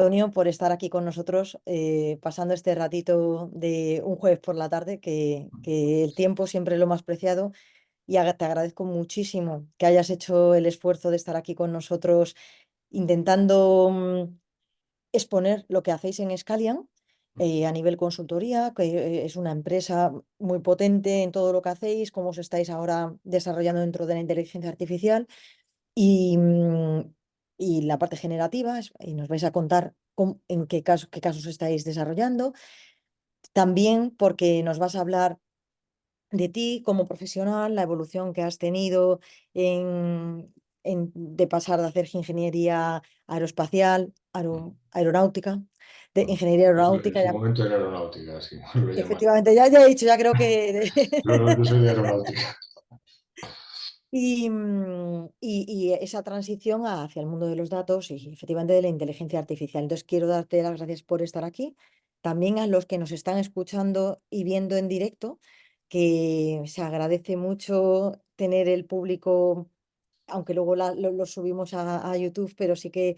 Antonio, por estar aquí con nosotros, pasando este ratito de un jueves por la tarde, que el tiempo siempre es lo más preciado y te agradezco muchísimo que hayas hecho el esfuerzo de estar aquí con nosotros intentando exponer lo que hacéis en Scalian a nivel consultoría, que es una empresa muy potente en todo lo que hacéis, cómo os estáis ahora desarrollando dentro de la inteligencia artificial y, y la parte generativa, y nos vais a contar en qué casos estáis desarrollando. También porque nos vas a hablar de ti como profesional, la evolución que has tenido de pasar de hacer ingeniería aeroespacial, aeronáutica, de ingeniería Eso en aeronáutica, su ya, momento era aeronáutica, así lo llaman. efectivamente, ya he dicho, ya creo que Yo soy de aeronáutica. y esa transición hacia el mundo de los datos y efectivamente de la inteligencia artificial. Entonces, quiero darte las gracias por estar aquí. También a los que nos están escuchando y viendo en directo, que se agradece mucho tener el público, aunque luego lo subimos a YouTube, pero sí que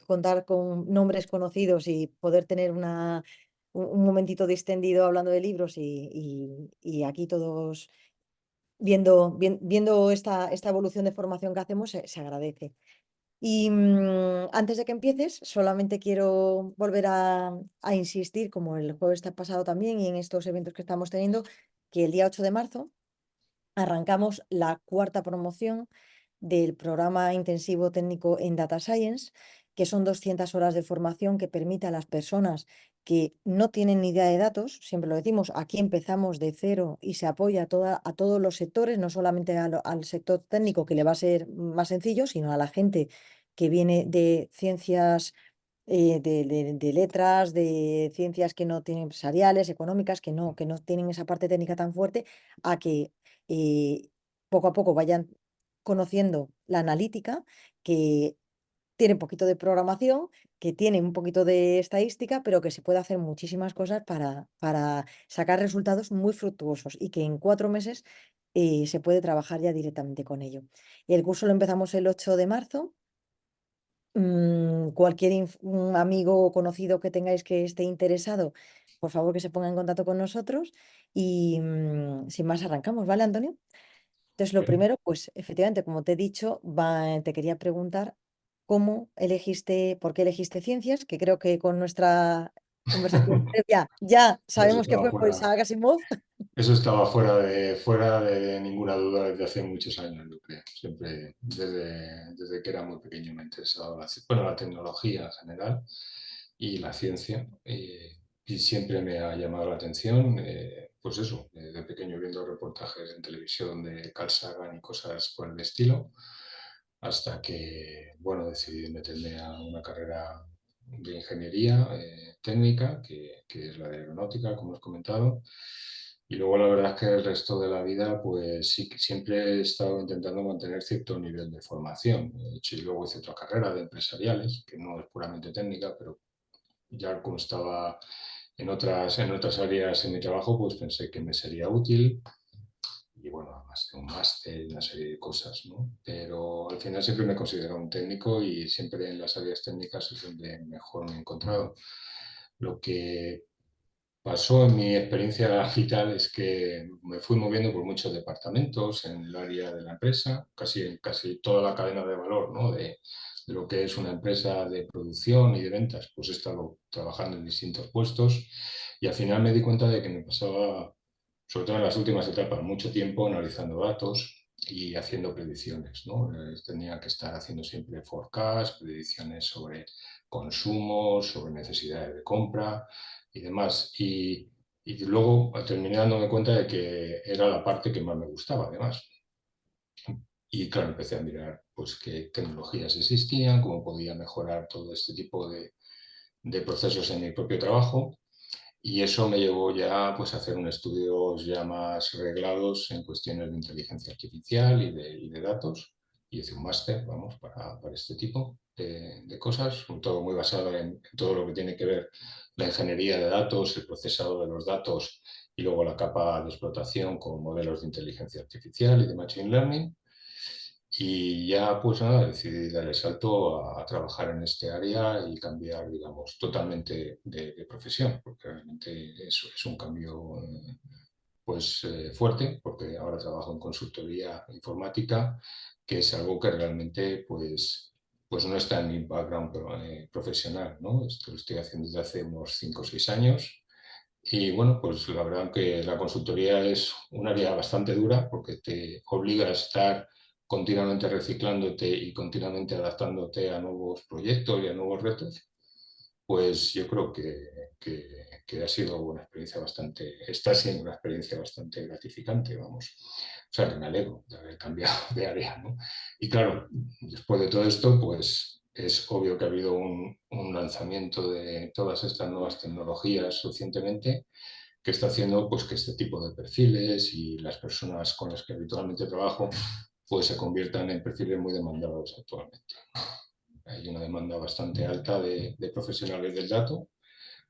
contar con nombres conocidos y poder tener un momentito distendido hablando de libros y aquí todos viendo esta evolución de formación que hacemos, se agradece. Y antes de que empieces, solamente quiero volver a insistir, como el jueves pasado también y en estos eventos que estamos teniendo, que el día 8 de marzo arrancamos la cuarta promoción del programa intensivo técnico en Data Science, que son 200 horas de formación que permite a las personas que no tienen ni idea de datos, siempre lo decimos, aquí empezamos de cero y se apoya a todos los sectores, no solamente al sector técnico, que le va a ser más sencillo, sino a la gente que viene de ciencias, de letras, de ciencias que no tienen empresariales, económicas, que no tienen esa parte técnica tan fuerte, a que eh, poco a poco vayan conociendo la analítica, que tiene un poquito de programación, que tiene un poquito de estadística, pero que se puede hacer muchísimas cosas para sacar resultados muy fructuosos y que en 4 meses se puede trabajar ya directamente con ello. El curso lo empezamos el 8 de marzo. Cualquier un amigo o conocido que tengáis que esté interesado, por favor que se ponga en contacto con nosotros y sin más arrancamos, ¿vale, Antonio? Entonces, lo Bien. primero, pues efectivamente, como te he dicho, te quería preguntar por qué elegiste ciencias, que creo que con nuestra conversación previa ya Eso sabemos que estaba fue por fuera, Isaac Asimov. eso estaba fuera de ninguna duda desde hace muchos años, yo creo. Siempre, desde que era muy pequeño me ha interesado la tecnología en general y la ciencia. Y siempre me ha llamado la atención, pues eso, de pequeño viendo reportajes en televisión de Carl Sagan y cosas por el estilo, hasta que, bueno, decidí meterme a una carrera de ingeniería técnica, que es la de aeronáutica, como os he comentado. Y luego la verdad es que el resto de la vida, pues sí que siempre he estado intentando mantener cierto nivel de formación. De hecho, y luego hice otra carrera de empresariales, que no es puramente técnica, pero ya como estaba en otras áreas en mi trabajo, pues pensé que me sería útil y bueno, además de un máster y una serie de cosas, ¿no? Pero al final siempre me considero un técnico y siempre en las áreas técnicas es donde mejor me he encontrado. Lo que pasó en mi experiencia vital es que me fui moviendo por muchos departamentos en el área de la empresa, casi toda la cadena de valor, ¿no? De lo que es una empresa de producción y de ventas, pues he estado trabajando en distintos puestos y al final me di cuenta de que me pasaba, sobre todo en las últimas etapas, mucho tiempo analizando datos y haciendo predicciones, ¿no? Tenía que estar haciendo siempre forecast, predicciones sobre consumo, sobre necesidades de compra y demás. Y luego terminé dándome cuenta de que era la parte que más me gustaba, además. Y claro, empecé a mirar pues, qué tecnologías existían, cómo podía mejorar todo este tipo de procesos en mi propio trabajo. Y eso me llevó ya pues, a hacer un estudios ya más reglados en cuestiones de inteligencia artificial y de datos. Y hice un máster, vamos, para este tipo de cosas, todo muy basado en todo lo que tiene que ver la ingeniería de datos, el procesado de los datos y luego la capa de explotación con modelos de inteligencia artificial y de machine learning. Y ya pues nada, decidí dar el salto a trabajar en este área y cambiar, digamos, totalmente de profesión, porque realmente es un cambio pues fuerte, porque ahora trabajo en consultoría informática, que es algo que realmente pues no está en mi background profesional, ¿no? Esto lo estoy haciendo desde hace unos 5 o 6 años y bueno, pues la verdad que la consultoría es un área bastante dura porque te obliga a estar continuamente reciclándote y continuamente adaptándote a nuevos proyectos y a nuevos retos. Pues yo creo que ha sido una experiencia bastante, está siendo una experiencia bastante gratificante, vamos. O sea, que me alegro de haber cambiado de área, ¿no? Y claro, después de todo esto, pues es obvio que ha habido un lanzamiento de todas estas nuevas tecnologías recientemente que está haciendo pues que este tipo de perfiles y las personas con las que habitualmente trabajo pues se conviertan en perfiles muy demandados actualmente. Hay una demanda bastante alta de profesionales del dato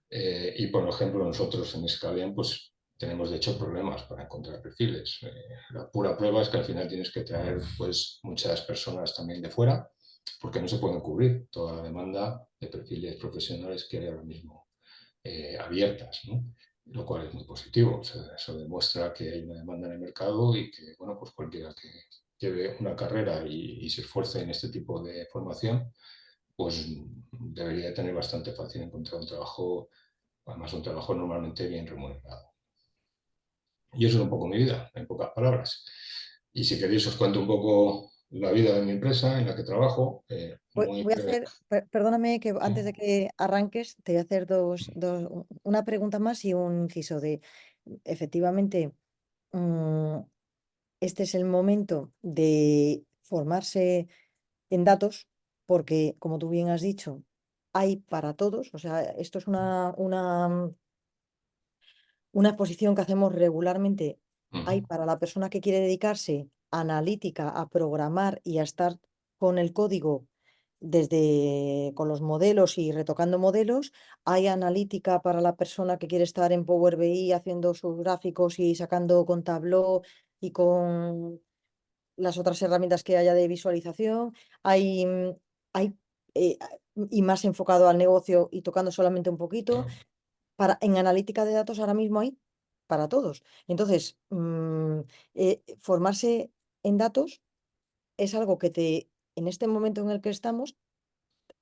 y, por ejemplo, nosotros en Scalian pues tenemos de hecho problemas para encontrar perfiles. La pura prueba es que al final tienes que traer pues muchas personas también de fuera porque no se pueden cubrir toda la demanda de perfiles profesionales que hay ahora mismo abiertas, ¿no? Lo cual es muy positivo. O sea, eso demuestra que hay una demanda en el mercado y que, bueno, pues cualquiera que lleve una carrera y se esfuerce en este tipo de formación, pues debería tener bastante fácil encontrar un trabajo, además un trabajo normalmente bien remunerado. Y eso es un poco mi vida, en pocas palabras. Y si queréis os cuento un poco la vida de mi empresa en la que trabajo, muy Voy a breve. hacer, perdóname que ¿Sí? antes de que arranques, te voy a hacer una pregunta más y un inciso de, efectivamente, mm, este es el momento de formarse en datos, porque, como tú bien has dicho, hay para todos. O sea, esto es una exposición que hacemos regularmente. Uh -huh. Hay para la persona que quiere dedicarse a analítica, a programar y a estar con el código desde con los modelos y retocando modelos. Hay analítica para la persona que quiere estar en Power BI haciendo sus gráficos y sacando con Tableau y con las otras herramientas que haya de visualización. Hay y más enfocado al negocio y tocando solamente un poquito. En analítica de datos ahora mismo hay para todos. Entonces, formarse en datos es algo que en este momento en el que estamos,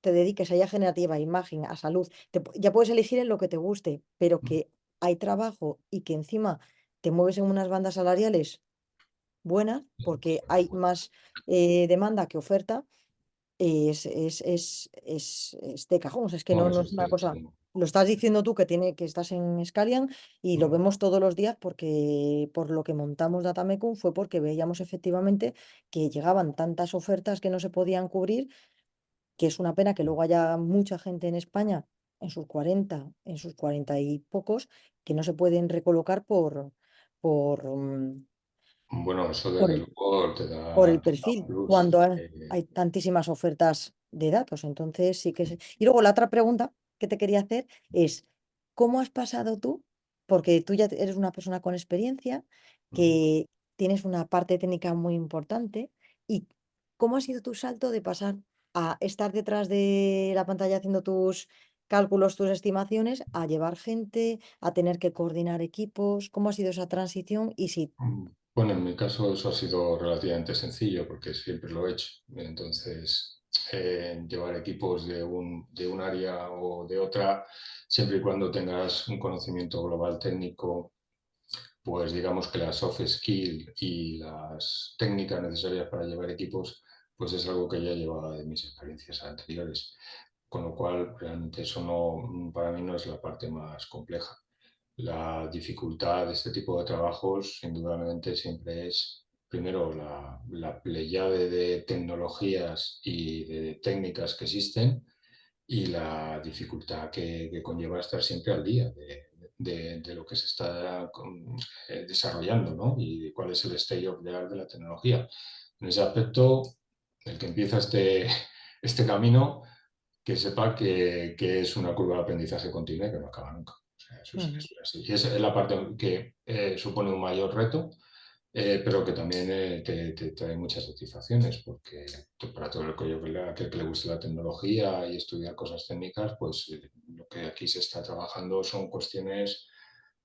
te dediques a IA generativa, a imagen, a salud. Ya puedes elegir en lo que te guste, pero que hay trabajo y que encima te mueves en unas bandas salariales buenas, porque hay más demanda que oferta, es de cajón. O sea, es que No, no eso es es una cosa. clarísimo. Lo estás diciendo tú que estás en Scalian y lo Mm. vemos todos los días porque por lo que montamos Datamecum fue porque veíamos efectivamente que llegaban tantas ofertas que no se podían cubrir, que es una pena que luego haya mucha gente en España en sus 40 y pocos, que no se pueden recolocar por, mm, Bueno, eso por desde luego por el te da un perfil plus. cuando hay tantísimas ofertas de datos. Entonces, sí que es. Y luego la otra pregunta que te quería hacer es, ¿cómo has pasado tú? Porque tú ya eres una persona con experiencia, que tienes una parte técnica muy importante. ¿Y cómo ha sido tu salto de pasar a estar detrás de la pantalla haciendo tus cálculos, tus estimaciones, a llevar gente, a tener que coordinar equipos? ¿Cómo ha sido esa transición? Y si. Bueno, en mi caso eso ha sido relativamente sencillo porque siempre lo he hecho. Entonces, llevar equipos de un área o de otra, siempre y cuando tengas un conocimiento global técnico, pues digamos que la soft skill y las técnicas necesarias para llevar equipos, pues es algo que ya llevaba de mis experiencias anteriores. Con lo cual, realmente eso no, para mí no es la parte más compleja. La dificultad de este tipo de trabajos, indudablemente, siempre es, primero, la pleyade de tecnologías y de técnicas que existen y la dificultad que conlleva estar siempre al día de lo que se está desarrollando, ¿no? Y cuál es el state of the art de la tecnología. En ese aspecto, el que empieza este camino, que sepa que es una curva de aprendizaje continua y que no acaba nunca. O sea, eso Ujú. es así. Y esa es la parte que supone un mayor reto, pero que también te trae muchas satisfacciones, porque para todo aquel que le guste la tecnología y estudiar cosas técnicas, pues lo que aquí se está trabajando son cuestiones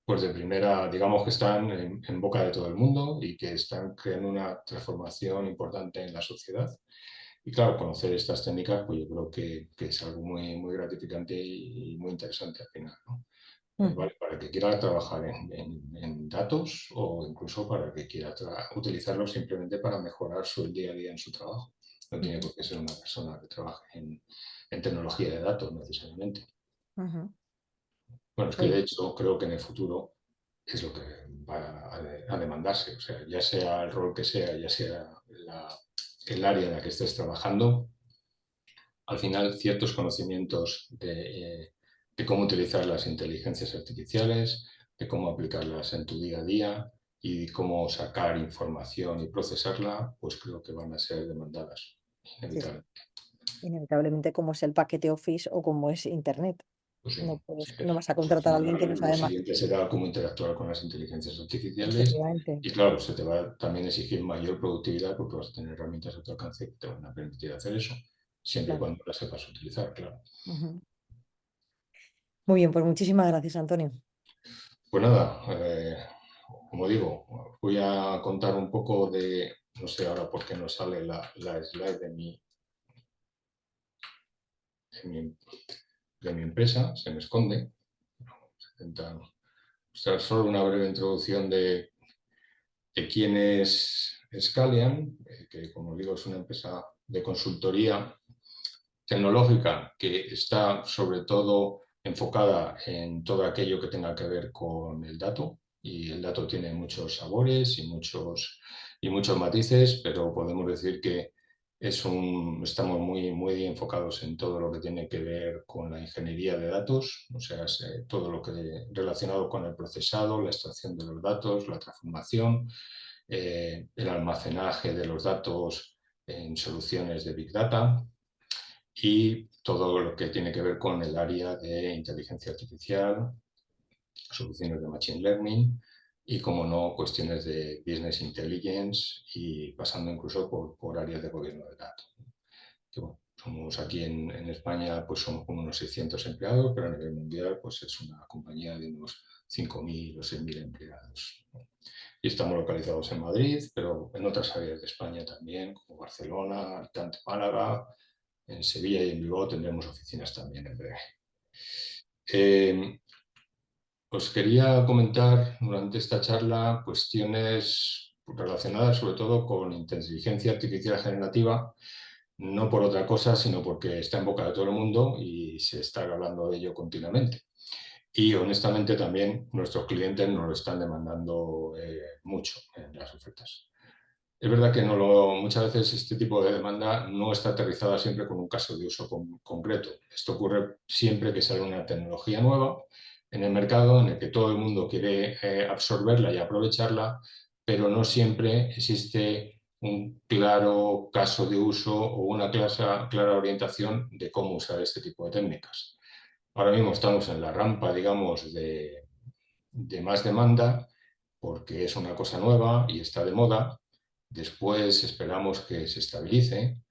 pues de primera, digamos que están en boca de todo el mundo y que están creando una transformación importante en la sociedad. Y claro, conocer estas técnicas, pues yo creo que es algo muy, muy gratificante y muy interesante al final, ¿no? Ujú, Vale, para el que quiera trabajar en datos o incluso para el que quiera utilizarlos simplemente para mejorar su día a día en su trabajo. No tiene ujú, por qué ser una persona que trabaje en tecnología de datos necesariamente. ujú. Bueno, es que Muy de bien. hecho creo que en el futuro es lo que va a demandarse. O sea, ya sea el rol que sea, ya sea el área en la que estés trabajando, al final ciertos conocimientos de cómo utilizar las inteligencias artificiales, de cómo aplicarlas en tu día a día y cómo sacar información y procesarla, pues creo que van a ser demandadas, Sí, sí. inevitable. Inevitablemente, como es el paquete Office o como es Internet. Pues sí, No sí. puedes, no vas a Pues al contratar a alguien que no final lo sabe más. siguiente será cómo interactuar con las inteligencias artificiales Efectivamente, y claro, se te va a también exigir mayor productividad porque vas a tener herramientas a tu alcance que te van a permitir hacer eso, siempre y claro. cuando las sepas utilizar, claro. Ujú. Muy bien, pues muchísimas gracias, Antonio. Pues nada, como digo, voy a contar un poco no sé ahora por qué no sale la slide de mi, de mi empresa, se me esconde. Intenta mostrar solo una breve introducción de quién es Scalian, que como digo es una empresa de consultoría tecnológica que está sobre todo enfocada en todo aquello que tenga que ver con el dato. Y el dato tiene muchos sabores y muchos matices, pero podemos decir que estamos muy, muy enfocados en todo lo que tiene que ver con la ingeniería de datos, o sea, todo lo que relacionado con el procesado, la extracción de los datos, la transformación, el almacenaje de los datos en soluciones de Big Data y todo lo que tiene que ver con el área de inteligencia artificial, soluciones de machine learning y, como no, cuestiones de business intelligence y pasando incluso por áreas de gobierno de datos. Que, bueno, somos aquí en España, pues somos como unos 600 empleados, pero a nivel mundial pues es una compañía de unos 5.000 o 6.000 empleados. Y estamos localizados en Madrid, pero en otras áreas de España también, como Barcelona, Alicante, Málaga, en Sevilla y en Bilbao tendremos oficinas también en breve. Eh, Os quería comentar durante esta charla cuestiones relacionadas sobre todo con inteligencia artificial generativa, no por otra cosa, sino porque está en boca de todo el mundo y se está hablando de ello continuamente. Y honestamente también nuestros clientes nos lo están demandando mucho en las ofertas. Es verdad que muchas veces este tipo de demanda no está aterrizada siempre con un caso de uso concreto. Esto ocurre siempre que sale una tecnología nueva en el mercado en el que todo el mundo quiere absorberla y aprovecharla, pero no siempre existe un claro caso de uso o una clara orientación de cómo usar este tipo de técnicas. Ahora mismo estamos en la rampa, digamos, de más demanda porque es una cosa nueva y está de moda. Después esperamos que se estabilice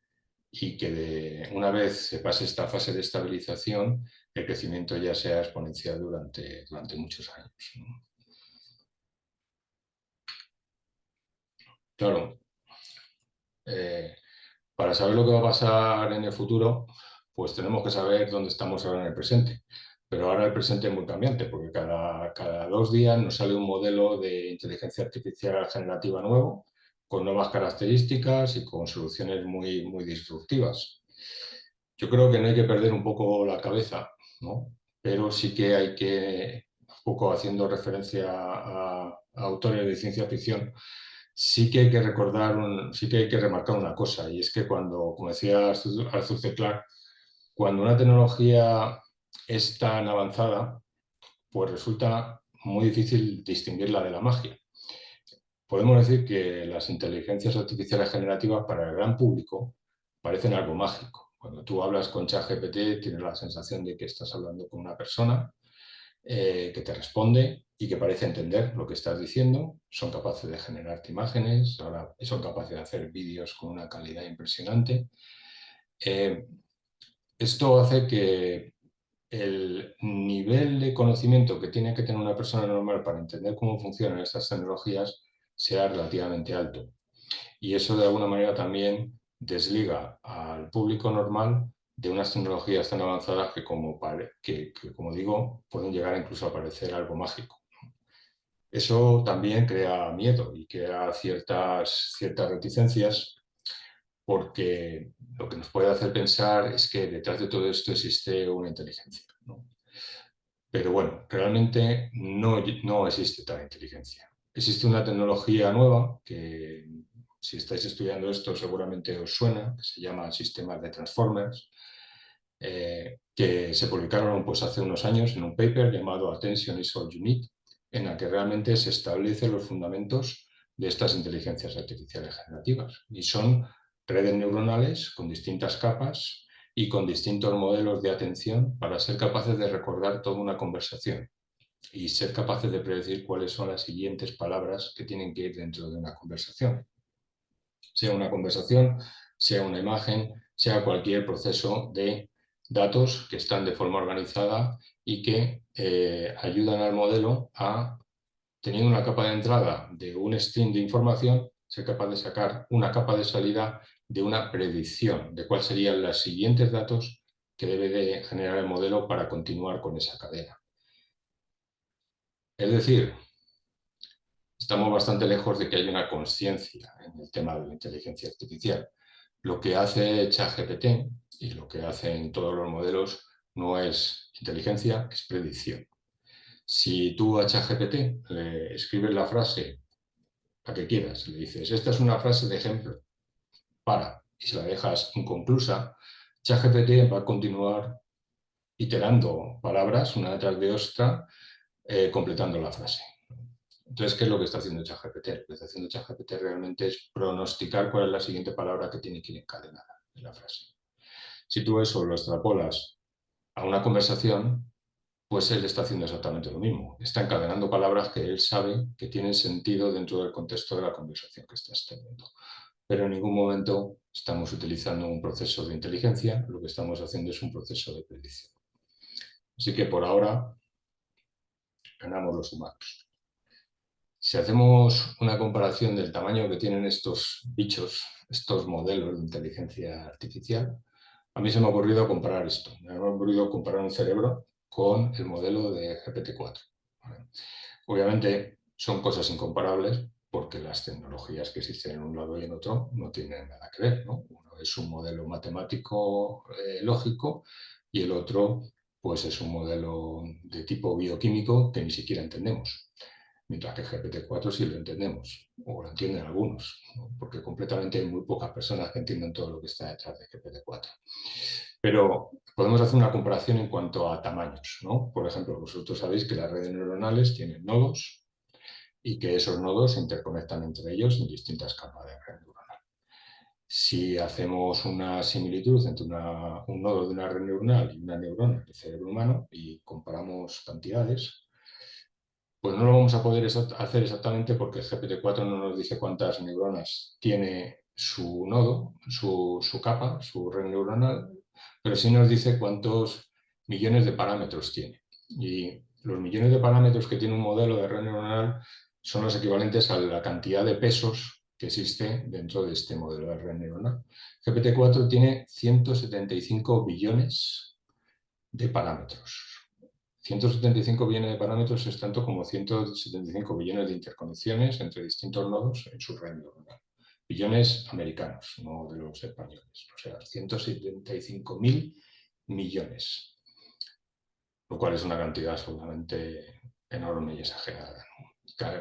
y que una vez se pase esta fase de estabilización, el crecimiento ya sea exponencial durante muchos años, ¿no? Claro, eh, para saber lo que va a pasar en el futuro, pues tenemos que saber dónde estamos ahora en el presente. Pero ahora el presente es muy cambiante, porque cada 2 días nos sale un modelo de inteligencia artificial generativa nuevo, con nuevas características y con soluciones muy, muy disruptivas. Yo creo que no hay que perder un poco la cabeza, ¿no? Pero sí que hay que, un poco haciendo referencia a autores de ciencia ficción, sí que hay que sí que hay que remarcar una cosa, y es que cuando, como decía Arthur C. Clarke, cuando una tecnología es tan avanzada, pues resulta muy difícil distinguirla de la magia. Podemos decir que las inteligencias artificiales generativas para el gran público parecen algo mágico. Cuando tú hablas con ChatGPT tienes la sensación de que estás hablando con una persona que te responde y que parece entender lo que estás diciendo. Son capaces de generarte imágenes, ahora son capaces de hacer vídeos con una calidad impresionante. Esto hace que el nivel de conocimiento que tiene que tener una persona normal para entender cómo funcionan estas tecnologías sea relativamente alto. Y eso de alguna manera también desliga al público normal de unas tecnologías tan avanzadas que, como digo, pueden llegar incluso a parecer algo mágico. Eso también crea miedo y crea ciertas reticencias, porque lo que nos puede hacer pensar es que detrás de todo esto existe una inteligencia, ¿no? Pero bueno, realmente no existe tal inteligencia. Existe una tecnología nueva que, si estáis estudiando esto, seguramente os suena, que se llama sistemas de transformers, que se publicaron pues, hace unos años en un paper llamado Attention is all you need, en la que realmente se establecen los fundamentos de estas inteligencias artificiales generativas. Y son redes neuronales con distintas capas y con distintos modelos de atención para ser capaces de recordar toda una conversación y ser capaces de predecir cuáles son las siguientes palabras que tienen que ir dentro de una conversación. Sea una conversación, sea una imagen, sea cualquier proceso de datos que están de forma organizada y que ayudan al modelo a, teniendo una capa de entrada de un stream de información, ser capaz de sacar una capa de salida de una predicción de cuáles serían los siguientes datos que debe de generar el modelo para continuar con esa cadena. Es decir, estamos bastante lejos de que haya una conciencia en el tema de la inteligencia artificial. Lo que hace ChatGPT y lo que hacen todos los modelos no es inteligencia, es predicción. Si tú a ChatGPT le escribes la frase, la que quieras, le dices, esta es una frase de ejemplo, y si la dejas inconclusa, ChatGPT va a continuar iterando palabras una detrás de otra, completando la frase. Entonces, ¿qué es lo que está haciendo ChatGPT? Lo que está haciendo ChatGPT realmente es pronosticar cuál es la siguiente palabra que tiene que ir encadenada en la frase. Si tú eso lo extrapolas a una conversación, pues él está haciendo exactamente lo mismo. Está encadenando palabras que él sabe que tienen sentido dentro del contexto de la conversación que estás teniendo. Pero en ningún momento estamos utilizando un proceso de inteligencia, lo que estamos haciendo es un proceso de predicción. Así que por ahora ganamos los humanos. Si hacemos una comparación del tamaño que tienen estos bichos, estos modelos de inteligencia artificial, a mí se me ha ocurrido comparar esto. Me ha ocurrido comparar un cerebro con el modelo de GPT-4. ¿Vale? Obviamente son cosas incomparables porque las tecnologías que existen en un lado y en otro no tienen nada que ver, ¿no? Uno es un modelo matemático lógico y el otro pues es un modelo de tipo bioquímico que ni siquiera entendemos. Mientras que GPT-4 sí lo entendemos, o lo entienden algunos, ¿no? Porque completamente hay muy pocas personas que entiendan todo lo que está detrás de GPT-4. Pero podemos hacer una comparación en cuanto a tamaños, ¿no? Por ejemplo, vosotros sabéis que las redes neuronales tienen nodos y que esos nodos se interconectan entre ellos en distintas capas de red neuronal. Si hacemos una similitud entre un nodo de una red neuronal y una neurona del cerebro humano y comparamos cantidades, pues no lo vamos a poder hacer exactamente porque el GPT-4 no nos dice cuántas neuronas tiene su nodo, su capa, su red neuronal, pero sí nos dice cuántos millones de parámetros tiene. Y los millones de parámetros que tiene un modelo de red neuronal son los equivalentes a la cantidad de pesos que existe dentro de este modelo de red neuronal. GPT-4 tiene 175 billones de parámetros. 175 billones de parámetros es tanto como 175 billones de interconexiones entre distintos nodos en su red neuronal. Billones americanos, no de los españoles. O sea, 175.000 millones, lo cual es una cantidad absolutamente enorme y exagerada, ¿no?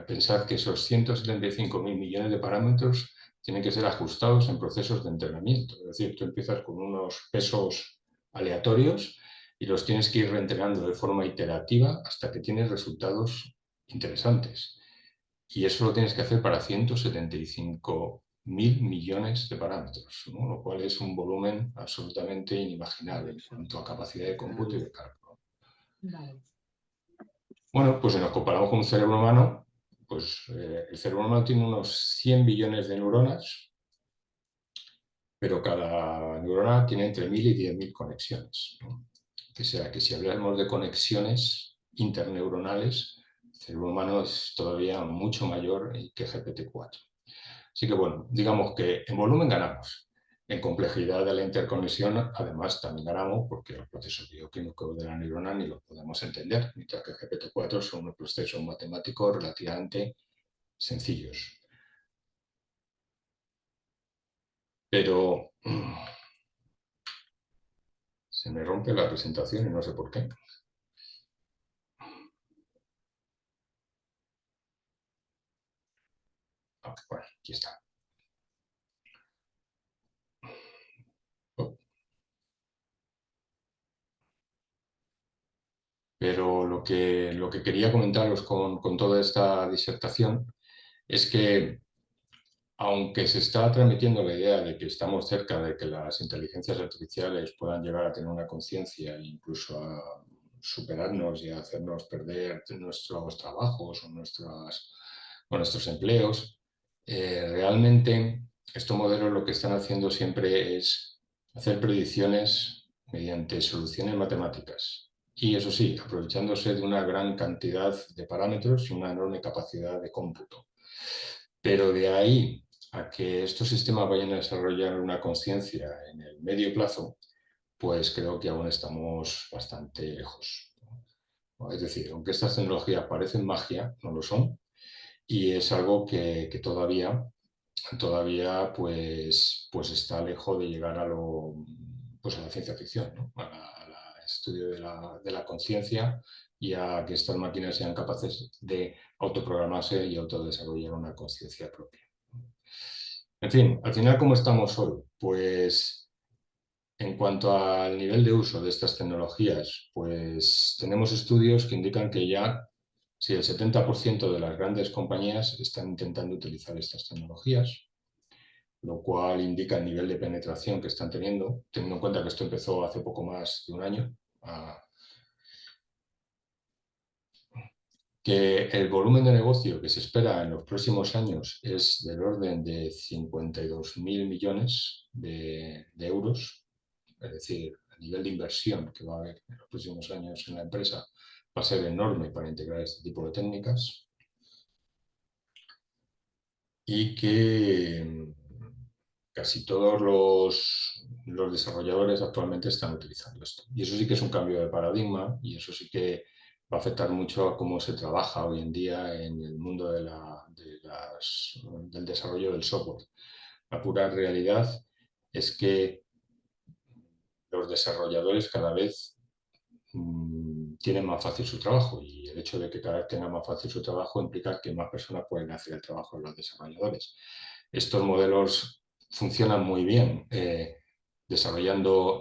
Pensar que esos 175.000 millones de parámetros tienen que ser ajustados en procesos de entrenamiento. Es decir, tú empiezas con unos pesos aleatorios y los tienes que ir reentrenando de forma iterativa hasta que tienes resultados interesantes. Y eso lo tienes que hacer para 175.000 millones de parámetros, ¿no? Lo cual es un volumen absolutamente inimaginable en cuanto a capacidad de cómputo y de cálculo. Vale. Bueno, pues si nos comparamos con un cerebro humano, pues el cerebro humano tiene unos 100 billones de neuronas, pero cada neurona tiene entre 1000 y 10.000 conexiones, ¿no? Que sea que si hablamos de conexiones interneuronales, el cerebro humano es todavía mucho mayor que GPT-4. Así que bueno, digamos que en volumen ganamos. En complejidad de la interconexión, además, también ganamos porque los procesos bioquímicos de la neurona ni los podemos entender, mientras que GPT-4 son unos procesos matemáticos relativamente sencillos. Pero se me rompe la presentación y no sé por qué. Ah, bueno, aquí está. Pero lo que quería comentaros con toda esta disertación es que, aunque se está transmitiendo la idea de que estamos cerca de que las inteligencias artificiales puedan llegar a tener una conciencia e incluso a superarnos y a hacernos perder nuestros trabajos o nuestros empleos, realmente estos modelos lo que están haciendo siempre es hacer predicciones mediante soluciones matemáticas. Y eso sí, aprovechándose de una gran cantidad de parámetros y una enorme capacidad de cómputo. Pero de ahí a que estos sistemas vayan a desarrollar una conciencia en el medio plazo, pues creo que aún estamos bastante lejos. Es decir, aunque estas tecnologías parecen magia, no lo son, y es algo que todavía pues está lejos de llegar pues a la ciencia ficción, ¿no? Al estudio de la conciencia y a que estas máquinas sean capaces de autoprogramarse y autodesarrollar una conciencia propia. En fin, al final, ¿cómo estamos hoy? Pues en cuanto al nivel de uso de estas tecnologías, pues tenemos estudios que indican que ya, si el 70% de las grandes compañías están intentando utilizar estas tecnologías, lo cual indica el nivel de penetración que están teniendo en cuenta que esto empezó hace poco más de un año, que el volumen de negocio que se espera en los próximos años es del orden de 52.000 millones de euros, es decir, el nivel de inversión que va a haber en los próximos años en la empresa va a ser enorme para integrar este tipo de técnicas, y que casi todos los desarrolladores actualmente están utilizando esto. Y eso sí que es un cambio de paradigma, y eso sí que va a afectar mucho a cómo se trabaja hoy en día en el mundo del desarrollo del software. La pura realidad es que los desarrolladores cada vez tienen más fácil su trabajo, y el hecho de que cada vez tengan más fácil su trabajo implica que más personas pueden hacer el trabajo de los desarrolladores. Estos modelos funcionan muy bien desarrollando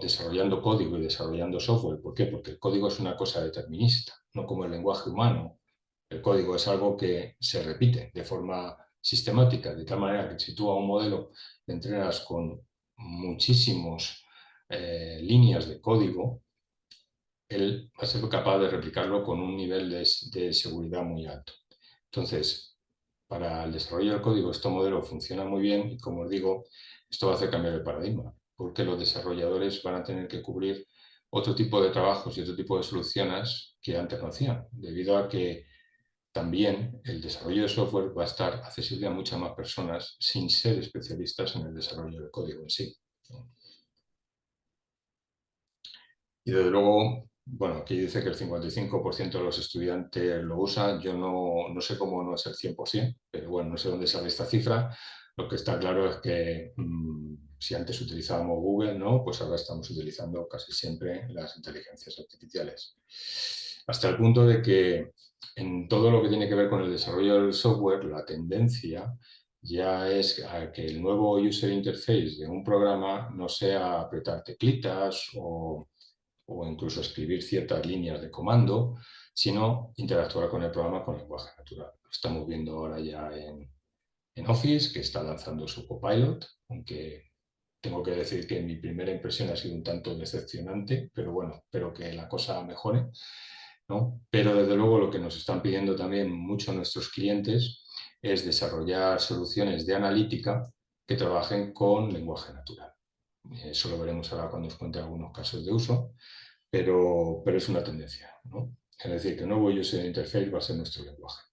código y desarrollando software. ¿Por qué? Porque el código es una cosa determinista, no como el lenguaje humano. El código es algo que se repite de forma sistemática, de tal manera que si tú a un modelo le entrenas con muchísimos líneas de código, él va a ser capaz de replicarlo con un nivel de seguridad muy alto. Entonces, para el desarrollo del código, este modelo funciona muy bien, y, como os digo, esto va a hacer cambiar el paradigma, porque los desarrolladores van a tener que cubrir otro tipo de trabajos y otro tipo de soluciones que antes no hacían, debido a que también el desarrollo de software va a estar accesible a muchas más personas sin ser especialistas en el desarrollo del código en sí. Y desde luego, bueno, aquí dice que el 55% de los estudiantes lo usan. Yo no sé cómo no es el 100%, pero bueno, no sé dónde sale esta cifra. Lo que está claro es que si antes utilizábamos Google, ¿no? Pues ahora estamos utilizando casi siempre las inteligencias artificiales. Hasta el punto de que en todo lo que tiene que ver con el desarrollo del software, la tendencia ya es a que el nuevo user interface de un programa no sea apretar teclitas o incluso escribir ciertas líneas de comando, sino interactuar con el programa con lenguaje natural. Lo estamos viendo ahora ya en Office, que está lanzando su Copilot, aunque tengo que decir que mi primera impresión ha sido un tanto decepcionante, pero bueno, espero que la cosa mejore. ¿no? Pero desde luego lo que nos están pidiendo también mucho nuestros clientes es desarrollar soluciones de analítica que trabajen con lenguaje natural. Eso lo veremos ahora cuando os cuente algunos casos de uso, pero es una tendencia, ¿no? Es decir, que el nuevo user interface va a ser nuestro lenguaje.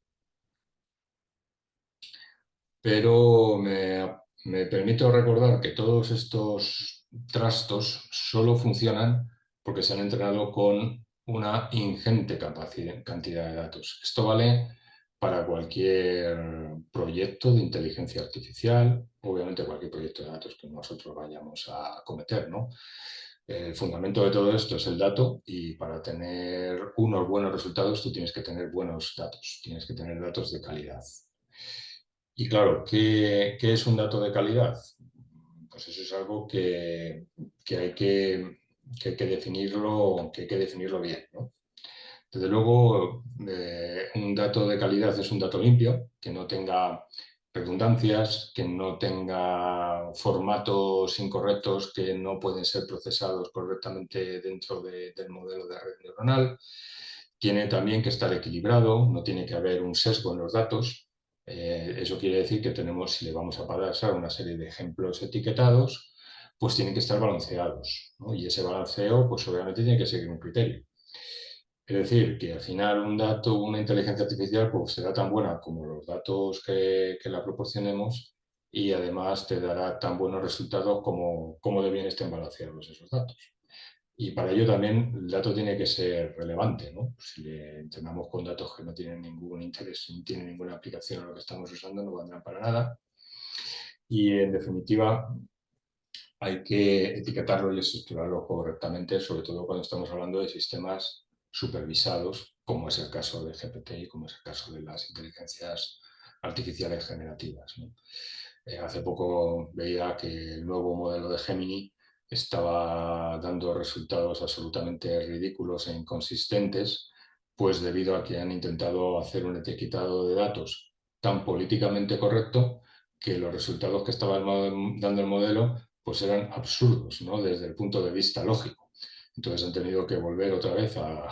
Pero me permito recordar que todos estos trastos solo funcionan porque se han entrenado con una ingente cantidad de datos. Esto vale para cualquier proyecto de inteligencia artificial, obviamente cualquier proyecto de datos que nosotros vayamos a cometer, ¿no? El fundamento de todo esto es el dato y para tener unos buenos resultados tú tienes que tener buenos datos, tienes que tener datos de calidad. Y claro, ¿qué es un dato de calidad? Pues eso es algo que hay que hay que definirlo, que hay que definirlo bien, ¿no? Desde luego, un dato de calidad es un dato limpio, que no tenga redundancias, que no tenga formatos incorrectos que no pueden ser procesados correctamente dentro del modelo de red neuronal. Tiene también que estar equilibrado, no tiene que haber un sesgo en los datos. Eso quiere decir que tenemos, si le vamos a pasar una serie de ejemplos etiquetados, pues tienen que estar balanceados, ¿no? Y ese balanceo, pues obviamente tiene que seguir un criterio. Es decir, que al final un dato, una inteligencia artificial, pues será tan buena como los datos que la proporcionemos y además te dará tan buenos resultados como de bien estén balanceados esos datos. Y para ello también el dato tiene que ser relevante, ¿no? Si le entrenamos con datos que no tienen ningún interés, no tienen ninguna aplicación a lo que estamos usando, no valdrán para nada. Y en definitiva, hay que etiquetarlo y estructurarlo correctamente, sobre todo cuando estamos hablando de sistemas supervisados, como es el caso de GPT y como es el caso de las inteligencias artificiales generativas, ¿no? Hace poco veía que el nuevo modelo de Gemini estaba dando resultados absolutamente ridículos e inconsistentes, pues debido a que han intentado hacer un etiquetado de datos tan políticamente correcto que los resultados que estaba dando el modelo pues eran absurdos, ¿no? Desde el punto de vista lógico. Entonces han tenido que volver otra vez a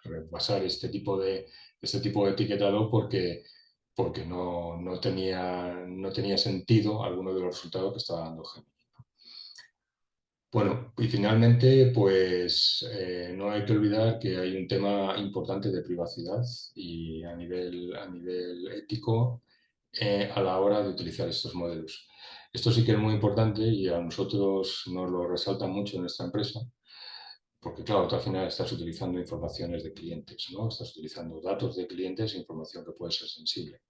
repasar este tipo de etiquetado porque no tenía sentido alguno de los resultados que estaba dando Gemini. Bueno, y finalmente, pues no hay que olvidar que hay un tema importante de privacidad y a nivel ético a la hora de utilizar estos modelos. Esto sí que es muy importante y a nosotros nos lo resalta mucho en nuestra empresa, porque claro, tú al final estás utilizando informaciones de clientes, ¿no? Estás utilizando datos de clientes e información que puede ser sensible.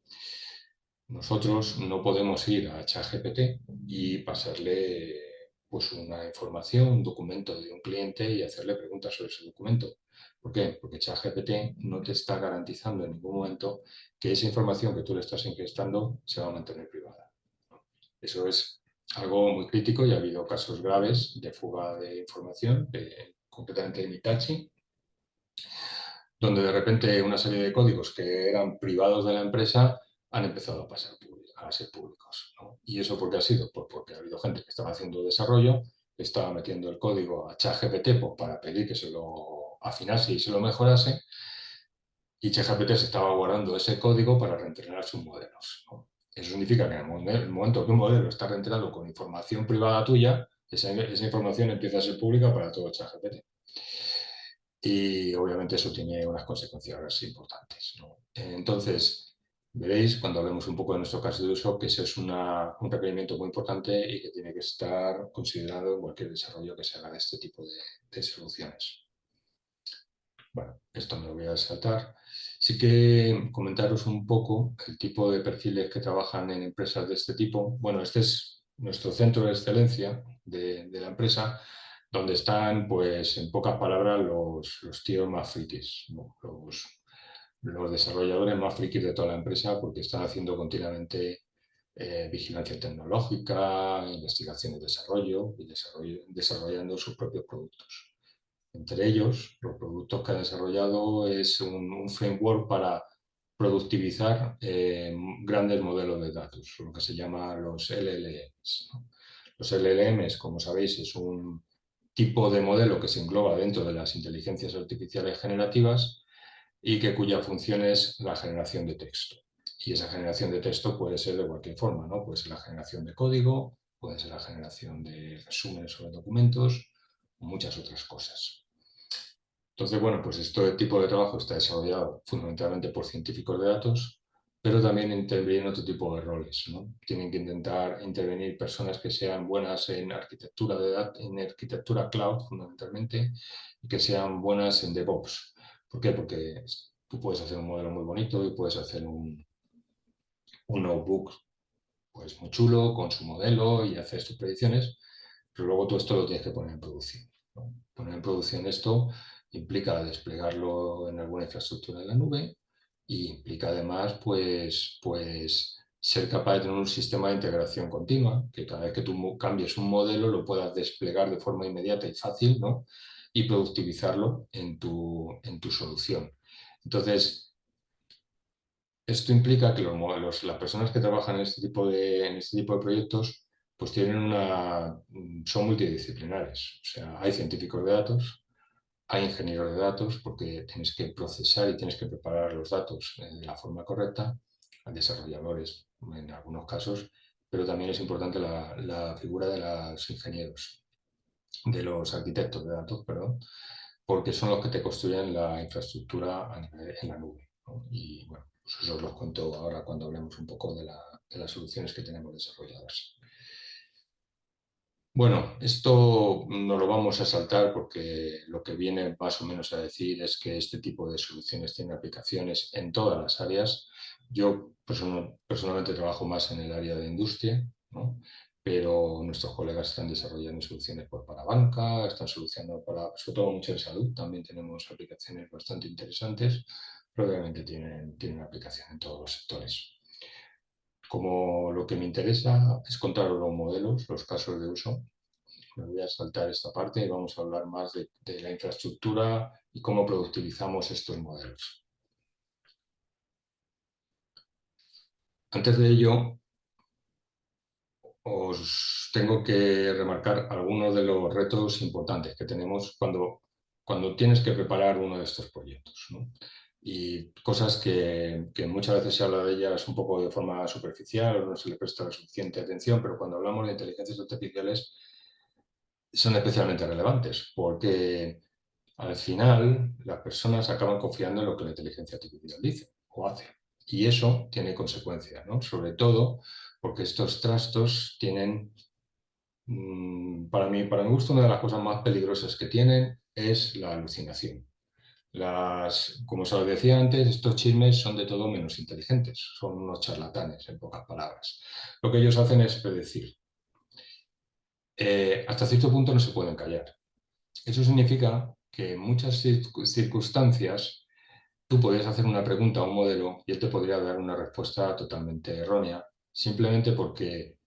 Nosotros no podemos ir a ChatGPT y pasarle pues una información, un documento de un cliente y hacerle preguntas sobre ese documento. ¿Por qué? Porque ChatGPT no te está garantizando en ningún momento que esa información que tú le estás ingestando se va a mantener privada. Eso es algo muy crítico y ha habido casos graves de fuga de información, concretamente en Itachi, donde de repente una serie de códigos que eran privados de la empresa han empezado a ser públicos, ¿no? ¿Y eso por qué ha sido? Pues porque ha habido gente que estaba haciendo desarrollo, estaba metiendo el código a ChatGPT pues, para pedir que se lo afinase y se lo mejorase, y ChatGPT se estaba guardando ese código para reentrenar sus modelos, ¿no? Eso significa que en el momento que un modelo está reentrenado con información privada tuya, esa información empieza a ser pública para todo ChatGPT. Y obviamente eso tiene unas consecuencias importantes, ¿no? Entonces, veréis cuando hablemos un poco de nuestro caso de uso que ese es un requerimiento muy importante y que tiene que estar considerado en cualquier desarrollo que se haga de este tipo de soluciones. Bueno, esto me lo voy a saltar. Sí que comentaros un poco el tipo de perfiles que trabajan en empresas de este tipo. Bueno, este es nuestro centro de excelencia de la empresa, donde están, pues, en pocas palabras, los tíos más frikis, ¿no? Los desarrolladores más frikis de toda la empresa, porque están haciendo continuamente vigilancia tecnológica, investigación y desarrollando sus propios productos. Entre ellos, los productos que ha desarrollado es un framework para productivizar grandes modelos de datos, lo que se llama los LLMs, ¿no? Los LLMs, como sabéis, es un tipo de modelo que se engloba dentro de las inteligencias artificiales generativas y que cuya función es la generación de texto. Y esa generación de texto puede ser de cualquier forma, ¿no? Puede ser la generación de código, puede ser la generación de resúmenes sobre documentos, o muchas otras cosas. Entonces, bueno, pues este tipo de trabajo está desarrollado fundamentalmente por científicos de datos, pero también intervienen otro tipo de roles, ¿no? Tienen que intentar intervenir personas que sean buenas en arquitectura de datos, en arquitectura cloud, fundamentalmente, y que sean buenas en DevOps. ¿Por qué? Porque tú puedes hacer un modelo muy bonito y puedes hacer un notebook pues muy chulo con su modelo y haces tus predicciones, pero luego todo esto lo tienes que poner en producción, ¿no? Poner en producción esto implica desplegarlo en alguna infraestructura de la nube y implica además pues ser capaz de tener un sistema de integración continua, que cada vez que tú cambies un modelo lo puedas desplegar de forma inmediata y fácil, ¿no? Y productivizarlo en tu solución. Entonces, esto implica que las personas que trabajan en este tipo de proyectos pues son multidisciplinares. O sea, hay científicos de datos, hay ingenieros de datos, porque tienes que procesar y tienes que preparar los datos de la forma correcta, hay desarrolladores en algunos casos, pero también es importante la figura de los ingenieros, de los arquitectos de datos, perdón, porque son los que te construyen la infraestructura en la nube, ¿no? Y bueno, pues eso os lo cuento ahora cuando hablemos un poco de las soluciones que tenemos desarrolladas. Bueno, esto no lo vamos a saltar porque lo que viene más o menos a decir es que este tipo de soluciones tienen aplicaciones en todas las áreas. Yo personalmente trabajo más en el área de industria, ¿no? Pero nuestros colegas están desarrollando soluciones pues, para banca, están solucionando para, sobre todo mucho en salud, también tenemos aplicaciones bastante interesantes, pero obviamente tienen aplicación en todos los sectores. Como lo que me interesa es contar los modelos, los casos de uso, me voy a saltar esta parte y vamos a hablar más de la infraestructura y cómo productivizamos estos modelos. Antes de ello, os tengo que remarcar algunos de los retos importantes que tenemos cuando tienes que preparar uno de estos proyectos, ¿no? Y cosas que muchas veces se habla de ellas un poco de forma superficial o no se le presta la suficiente atención, pero cuando hablamos de inteligencias artificiales son especialmente relevantes porque al final, las personas acaban confiando en lo que la inteligencia artificial dice o hace. Y eso tiene consecuencias, ¿no? Sobre todo porque estos trastos tienen, para mi gusto, una de las cosas más peligrosas que tienen es la alucinación. Como os decía antes, estos chismes son de todo menos inteligentes, son unos charlatanes, en pocas palabras. Lo que ellos hacen es predecir. Hasta cierto punto no se pueden callar. Eso significa que en muchas circunstancias tú podrías hacer una pregunta a un modelo y él te podría dar una respuesta totalmente errónea, simplemente porque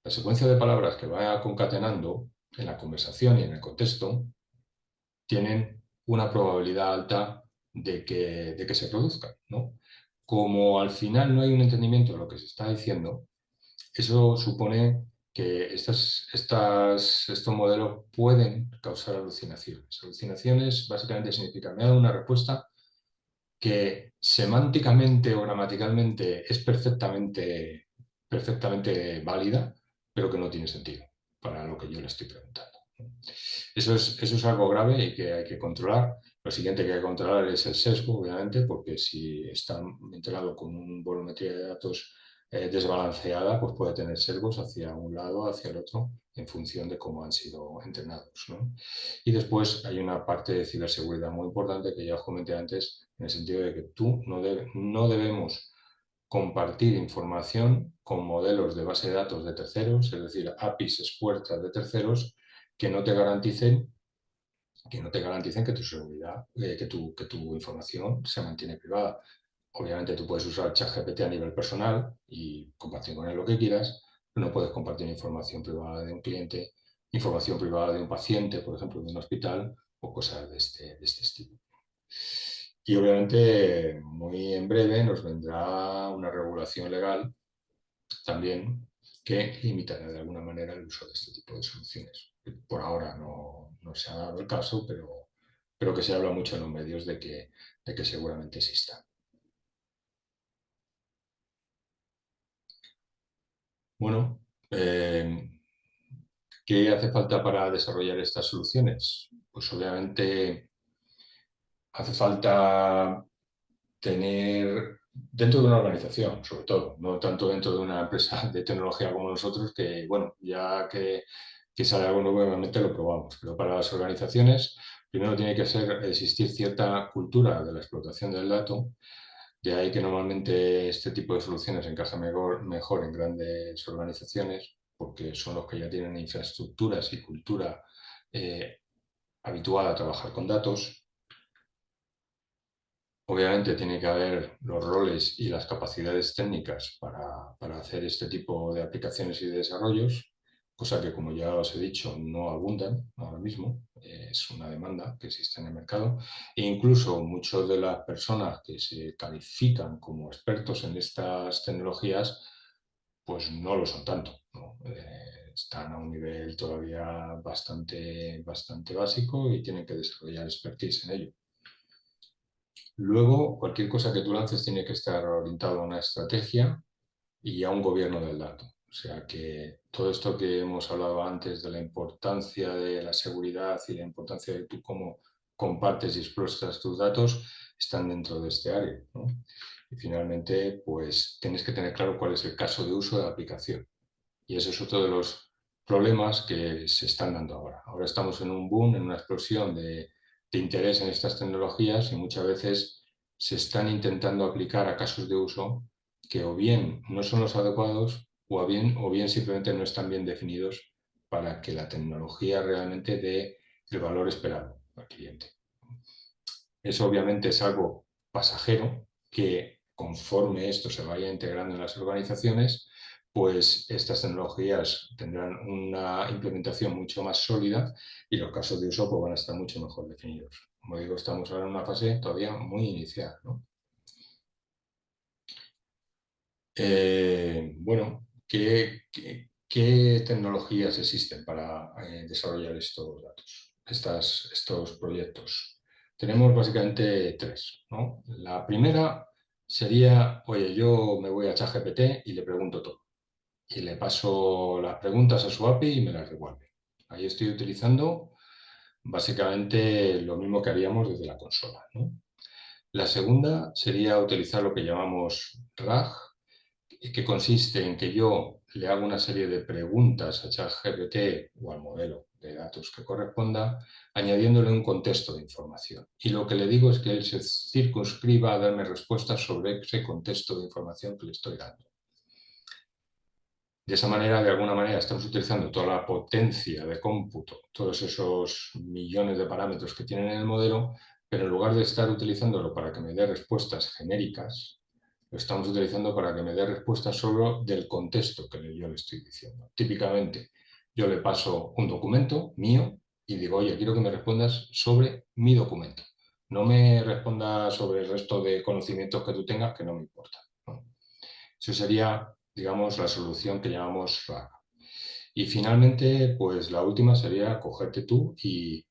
la secuencia de palabras que va concatenando en la conversación y en el contexto tienen una probabilidad alta de que se produzcan, ¿no? Como al final no hay un entendimiento de lo que se está diciendo, eso supone que estos modelos pueden causar alucinaciones. Alucinaciones básicamente significa me da una respuesta que semánticamente o gramaticalmente es perfectamente válida, pero que no tiene sentido para lo que yo le estoy preguntando. Eso es algo grave y que hay que controlar. Lo siguiente que hay que controlar es el sesgo, obviamente, porque si está entrenado con una volumetría de datos desbalanceada, pues puede tener sesgos hacia un lado, hacia el otro, en función de cómo han sido entrenados, ¿no? Y después hay una parte de ciberseguridad muy importante que ya os comenté antes, en el sentido de que no debemos compartir información con modelos de base de datos de terceros, es decir, APIs expuestas de terceros que no te garanticen que tu seguridad, que tu información se mantiene privada. Obviamente tú puedes usar ChatGPT a nivel personal y compartir con él lo que quieras, pero no puedes compartir información privada de un cliente, información privada de un paciente, por ejemplo, de un hospital o cosas de este estilo. Y obviamente muy en breve nos vendrá una regulación legal también que limitará de alguna manera el uso de este tipo de soluciones. Por ahora no se ha dado el caso, pero pero que se habla mucho en los medios de que seguramente exista. Bueno, ¿qué hace falta para desarrollar estas soluciones? Pues obviamente hace falta tener dentro de una organización, sobre todo, no tanto dentro de una empresa de tecnología como nosotros, que bueno, ya que sale algo nuevo, obviamente lo probamos, pero para las organizaciones primero tiene que existir cierta cultura de la explotación del dato, de ahí que normalmente este tipo de soluciones encajan mejor en grandes organizaciones, porque son los que ya tienen infraestructuras y cultura eh, habituada a trabajar con datos. Obviamente tiene que haber los roles y las capacidades técnicas para hacer este tipo de aplicaciones y de desarrollos, cosa que, como ya os he dicho, no abundan ahora mismo. Es una demanda que existe en el mercado. E incluso muchas de las personas que se califican como expertos en estas tecnologías, pues no lo son tanto, ¿no? Están a un nivel todavía bastante básico y tienen que desarrollar expertise en ello. Luego, cualquier cosa que tú lances tiene que estar orientado a una estrategia y a un gobierno del dato. O sea que todo esto que hemos hablado antes de la importancia de la seguridad y la importancia de tú cómo compartes y explotas tus datos están dentro de este área, ¿no? Y finalmente, pues tienes que tener claro cuál es el caso de uso de la aplicación. Y ese es otro de los problemas que se están dando ahora. Ahora estamos en un boom, en una explosión de interés en estas tecnologías y muchas veces se están intentando aplicar a casos de uso que o bien no son los adecuados o bien simplemente no están bien definidos para que la tecnología realmente dé el valor esperado al cliente. Eso obviamente es algo pasajero que conforme esto se vaya integrando en las organizaciones, pues estas tecnologías tendrán una implementación mucho más sólida y los casos de uso pues, van a estar mucho mejor definidos. Como digo, estamos ahora en una fase todavía muy inicial, ¿no? Bueno, ¿qué tecnologías existen para desarrollar estos datos, estos proyectos? Tenemos básicamente tres, ¿no? La primera sería, oye, yo me voy a ChatGPT y le pregunto todo. Y le paso las preguntas a su API y me las devuelve. Ahí estoy utilizando básicamente lo mismo que haríamos desde la consola, ¿no? La segunda sería utilizar lo que llamamos RAG, que consiste en que yo le hago una serie de preguntas a ChatGPT o al modelo de datos que corresponda, añadiéndole un contexto de información. Y lo que le digo es que él se circunscriba a darme respuestas sobre ese contexto de información que le estoy dando. De esa manera, de alguna manera, estamos utilizando toda la potencia de cómputo, todos esos millones de parámetros que tienen en el modelo, pero en lugar de estar utilizándolo para que me dé respuestas genéricas, lo estamos utilizando para que me dé respuestas solo del contexto que yo le estoy diciendo. Típicamente, yo le paso un documento mío y digo, oye, quiero que me respondas sobre mi documento. No me respondas sobre el resto de conocimientos que tú tengas, que no me importa, ¿no? Eso sería, digamos, la solución que llamamos RAG. Y finalmente, pues la última sería cogerte tú y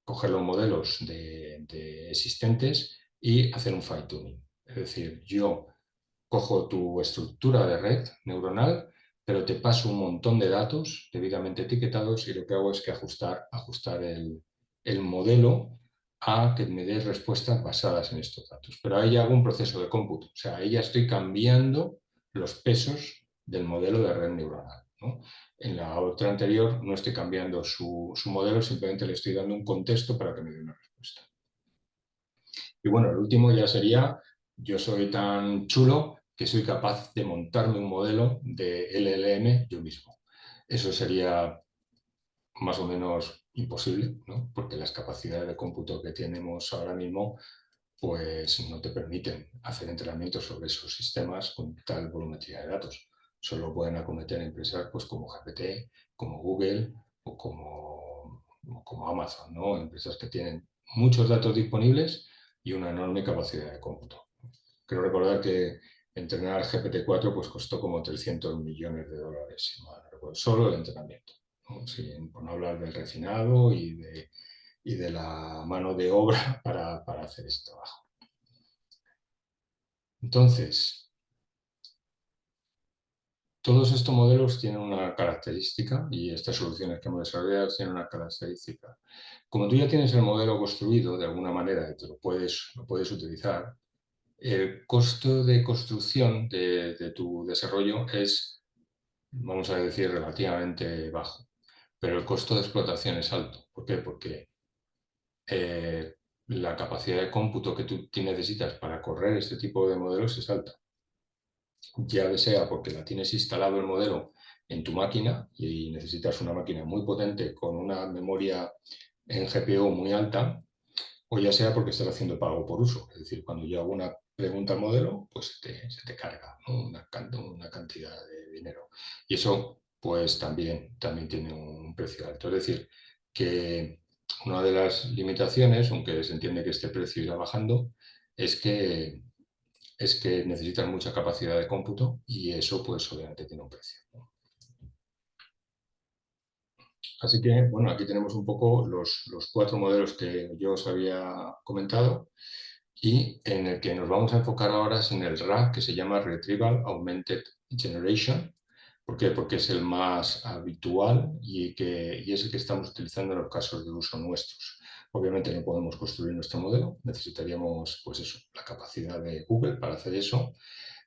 coger los modelos de existentes y hacer un fine tuning. Es decir, yo cojo tu estructura de red neuronal, pero te paso un montón de datos debidamente etiquetados y lo que hago es que ajustar el modelo a que me dé respuestas basadas en estos datos. Pero ahí hago un proceso de cómputo, o sea, ahí ya estoy cambiando los pesos del modelo de red neuronal, ¿no? En la otra anterior no estoy cambiando su modelo, simplemente le estoy dando un contexto para que me dé una respuesta. Y bueno, el último ya sería, yo soy tan chulo que soy capaz de montarme un modelo de LLM yo mismo. Eso sería más o menos imposible, ¿no? Porque las capacidades de cómputo que tenemos ahora mismo pues no te permiten hacer entrenamientos sobre esos sistemas con tal volumetría de datos. Solo pueden acometer empresas pues, como GPT, como Google o como Amazon, ¿no? Empresas que tienen muchos datos disponibles y una enorme capacidad de cómputo. Creo recordar que entrenar GPT-4 pues, costó como 300 millones de dólares, si mal no recuerdo, solo el entrenamiento, ¿no? Sí, por no hablar del refinado de la mano de obra para hacer ese trabajo. Entonces, todos estos modelos tienen una característica y estas soluciones que hemos desarrollado tienen una característica. Como tú ya tienes el modelo construido de alguna manera y te lo puedes utilizar, el costo de construcción de tu desarrollo es, vamos a decir, relativamente bajo, pero el costo de explotación es alto. ¿Por qué? Porque la capacidad de cómputo que tú necesitas para correr este tipo de modelos es alta. Ya sea porque la tienes instalado el modelo en tu máquina y necesitas una máquina muy potente con una memoria en GPU muy alta, o ya sea porque estás haciendo pago por uso. Es decir, cuando yo hago una pregunta al modelo, pues se te carga, ¿no? Una cantidad de dinero. Y eso, pues también tiene un precio alto. Es decir, que una de las limitaciones, aunque se entiende que este precio irá bajando, es que, es que necesitas mucha capacidad de cómputo y eso, pues obviamente tiene un precio, ¿no? Así que, bueno, aquí tenemos un poco los cuatro modelos que yo os había comentado. Y en el que nos vamos a enfocar ahora es en el RAG, que se llama Retrieval Augmented Generation. ¿Por qué? Porque es el más habitual y es el que estamos utilizando en los casos de uso nuestros. Obviamente no podemos construir nuestro modelo, necesitaríamos pues eso, la capacidad de Google para hacer eso.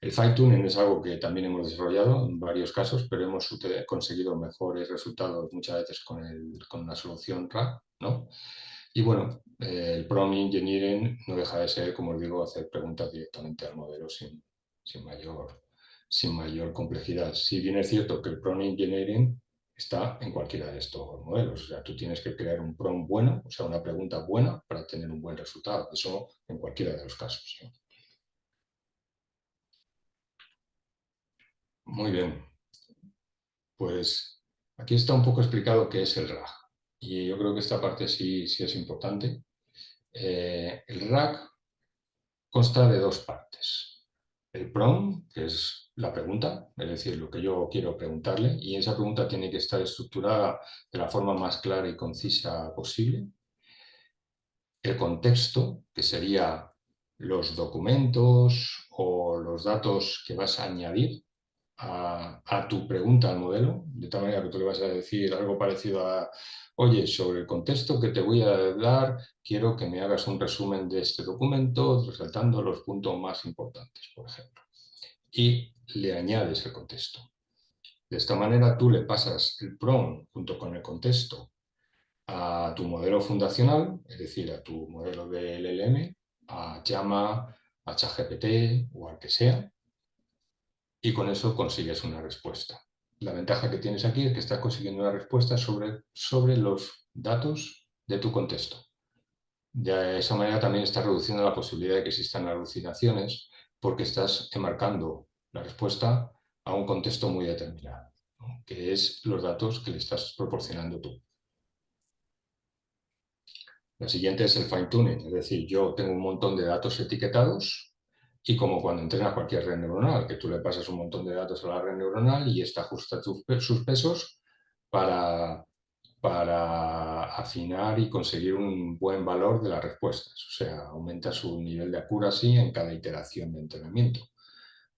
El fine-tuning es algo que también hemos desarrollado en varios casos, pero hemos conseguido mejores resultados muchas veces con la solución RAG, ¿no? Y bueno, el prompt engineering no deja de ser, como os digo, hacer preguntas directamente al modelo sin mayor, sin mayor complejidad. Si bien es cierto que el prompt engineering está en cualquiera de estos modelos, o sea, tú tienes que crear un prompt bueno, o sea, una pregunta buena para tener un buen resultado. Eso en cualquiera de los casos, ¿no? Muy bien, pues aquí está un poco explicado qué es el RAG. Y yo creo que esta parte sí es importante. El RAG consta de dos partes. El prompt, que es la pregunta, es decir, lo que yo quiero preguntarle, y esa pregunta tiene que estar estructurada de la forma más clara y concisa posible. El contexto, que sería los documentos o los datos que vas a añadir a tu pregunta al modelo, de tal manera que tú le vas a decir algo parecido a, oye, sobre el contexto que te voy a dar, quiero que me hagas un resumen de este documento, resaltando los puntos más importantes, por ejemplo. Y le añades el contexto. De esta manera tú le pasas el prompt junto con el contexto a tu modelo fundacional, es decir, a tu modelo de LLM, a Llama, a ChatGPT o al que sea, y con eso consigues una respuesta. La ventaja que tienes aquí es que estás consiguiendo una respuesta sobre los datos de tu contexto. De esa manera también estás reduciendo la posibilidad de que existan alucinaciones porque estás enmarcando la respuesta a un contexto muy determinado, ¿no? Que es los datos que le estás proporcionando tú. La siguiente es el fine tuning, es decir, yo tengo un montón de datos etiquetados y como cuando entrenas cualquier red neuronal, que tú le pasas un montón de datos a la red neuronal y esta ajusta sus pesos para, para afinar y conseguir un buen valor de las respuestas. O sea, aumenta su nivel de accuracy en cada iteración de entrenamiento.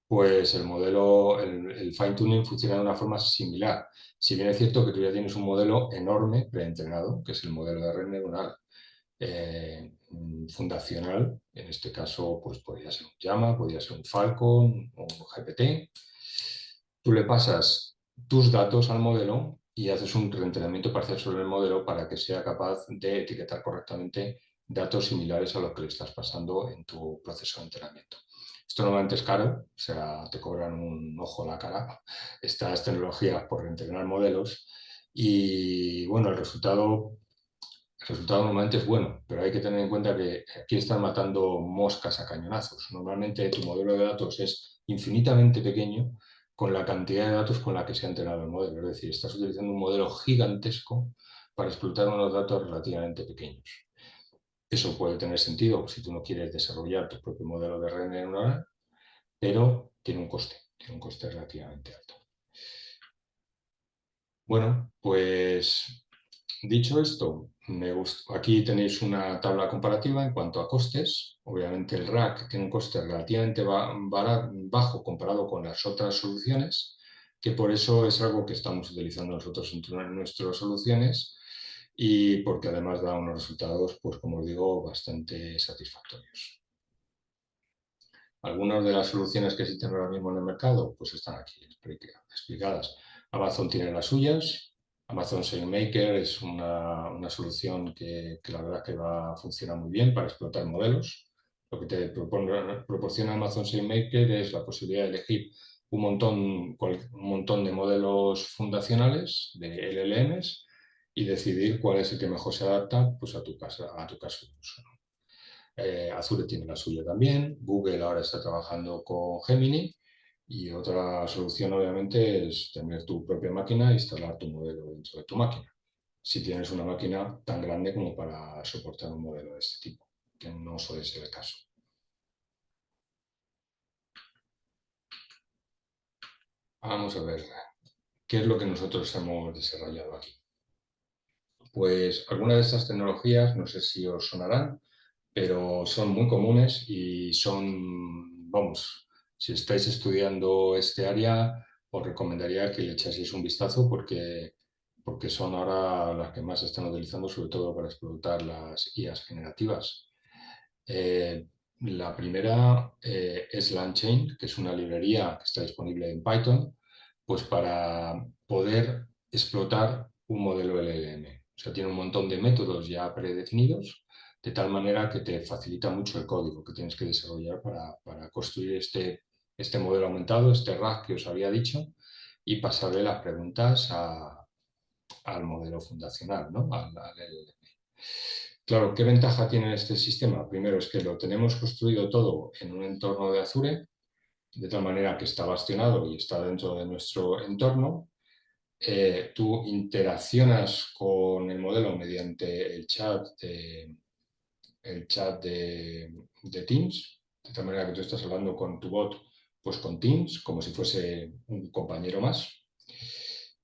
Pues el modelo, el fine tuning funciona de una forma similar. Si bien es cierto que tú ya tienes un modelo enorme preentrenado, que es el modelo de red neuronal fundacional, en este caso pues podría ser un Llama, podría ser un Falcon o un GPT. Tú le pasas tus datos al modelo y haces un reentrenamiento parcial sobre el modelo para que sea capaz de etiquetar correctamente datos similares a los que le estás pasando en tu proceso de entrenamiento. Esto normalmente es caro, o sea, te cobran un ojo a la cara estas tecnologías por reentrenar modelos y bueno, el resultado normalmente es bueno, pero hay que tener en cuenta que aquí están matando moscas a cañonazos. Normalmente tu modelo de datos es infinitamente pequeño con la cantidad de datos con la que se ha entrenado el modelo. Es decir, estás utilizando un modelo gigantesco para explotar unos datos relativamente pequeños. Eso puede tener sentido si tú no quieres desarrollar tu propio modelo de red neuronal, pero tiene un coste relativamente alto. Bueno, pues Dicho esto, aquí tenéis una tabla comparativa en cuanto a costes. Obviamente el rack tiene un coste relativamente bajo comparado con las otras soluciones, que por eso es algo que estamos utilizando nosotros en nuestras soluciones y porque además da unos resultados, pues como os digo, bastante satisfactorios. Algunas de las soluciones que existen ahora mismo en el mercado, pues están aquí explicadas. Amazon tiene las suyas. Amazon SailMaker es una solución que la verdad que funciona muy bien para explotar modelos. Lo que te proporciona Amazon SailMaker es la posibilidad de elegir un montón de modelos fundacionales, de LLMs, y decidir cuál es el que mejor se adapta, pues, a tu caso de uso. Azure tiene la suya también. Google ahora está trabajando con Gemini. Y otra solución, obviamente, es tener tu propia máquina e instalar tu modelo dentro de tu máquina. Si tienes una máquina tan grande como para soportar un modelo de este tipo, que no suele ser el caso. Vamos a ver, ¿qué es lo que nosotros hemos desarrollado aquí? Pues algunas de estas tecnologías, no sé si os sonarán, pero son muy comunes y son, vamos, si estáis estudiando este área, os recomendaría que le echaseis un vistazo porque son ahora las que más se están utilizando, sobre todo para explotar las IAs generativas. La primera es LangChain, que es una librería que está disponible en Python, pues para poder explotar un modelo LLM. O sea, tiene un montón de métodos ya predefinidos, de tal manera que te facilita mucho el código que tienes que desarrollar para construir este modelo aumentado, este RAG que os había dicho, y pasarle las preguntas al modelo fundacional, ¿no? Al LLM. Claro, ¿qué ventaja tiene este sistema? Primero es que lo tenemos construido todo en un entorno de Azure, de tal manera que está bastionado y está dentro de nuestro entorno. Tú interaccionas con el modelo mediante el chat de Teams, de tal manera que tú estás hablando con tu bot, pues con Teams, como si fuese un compañero más.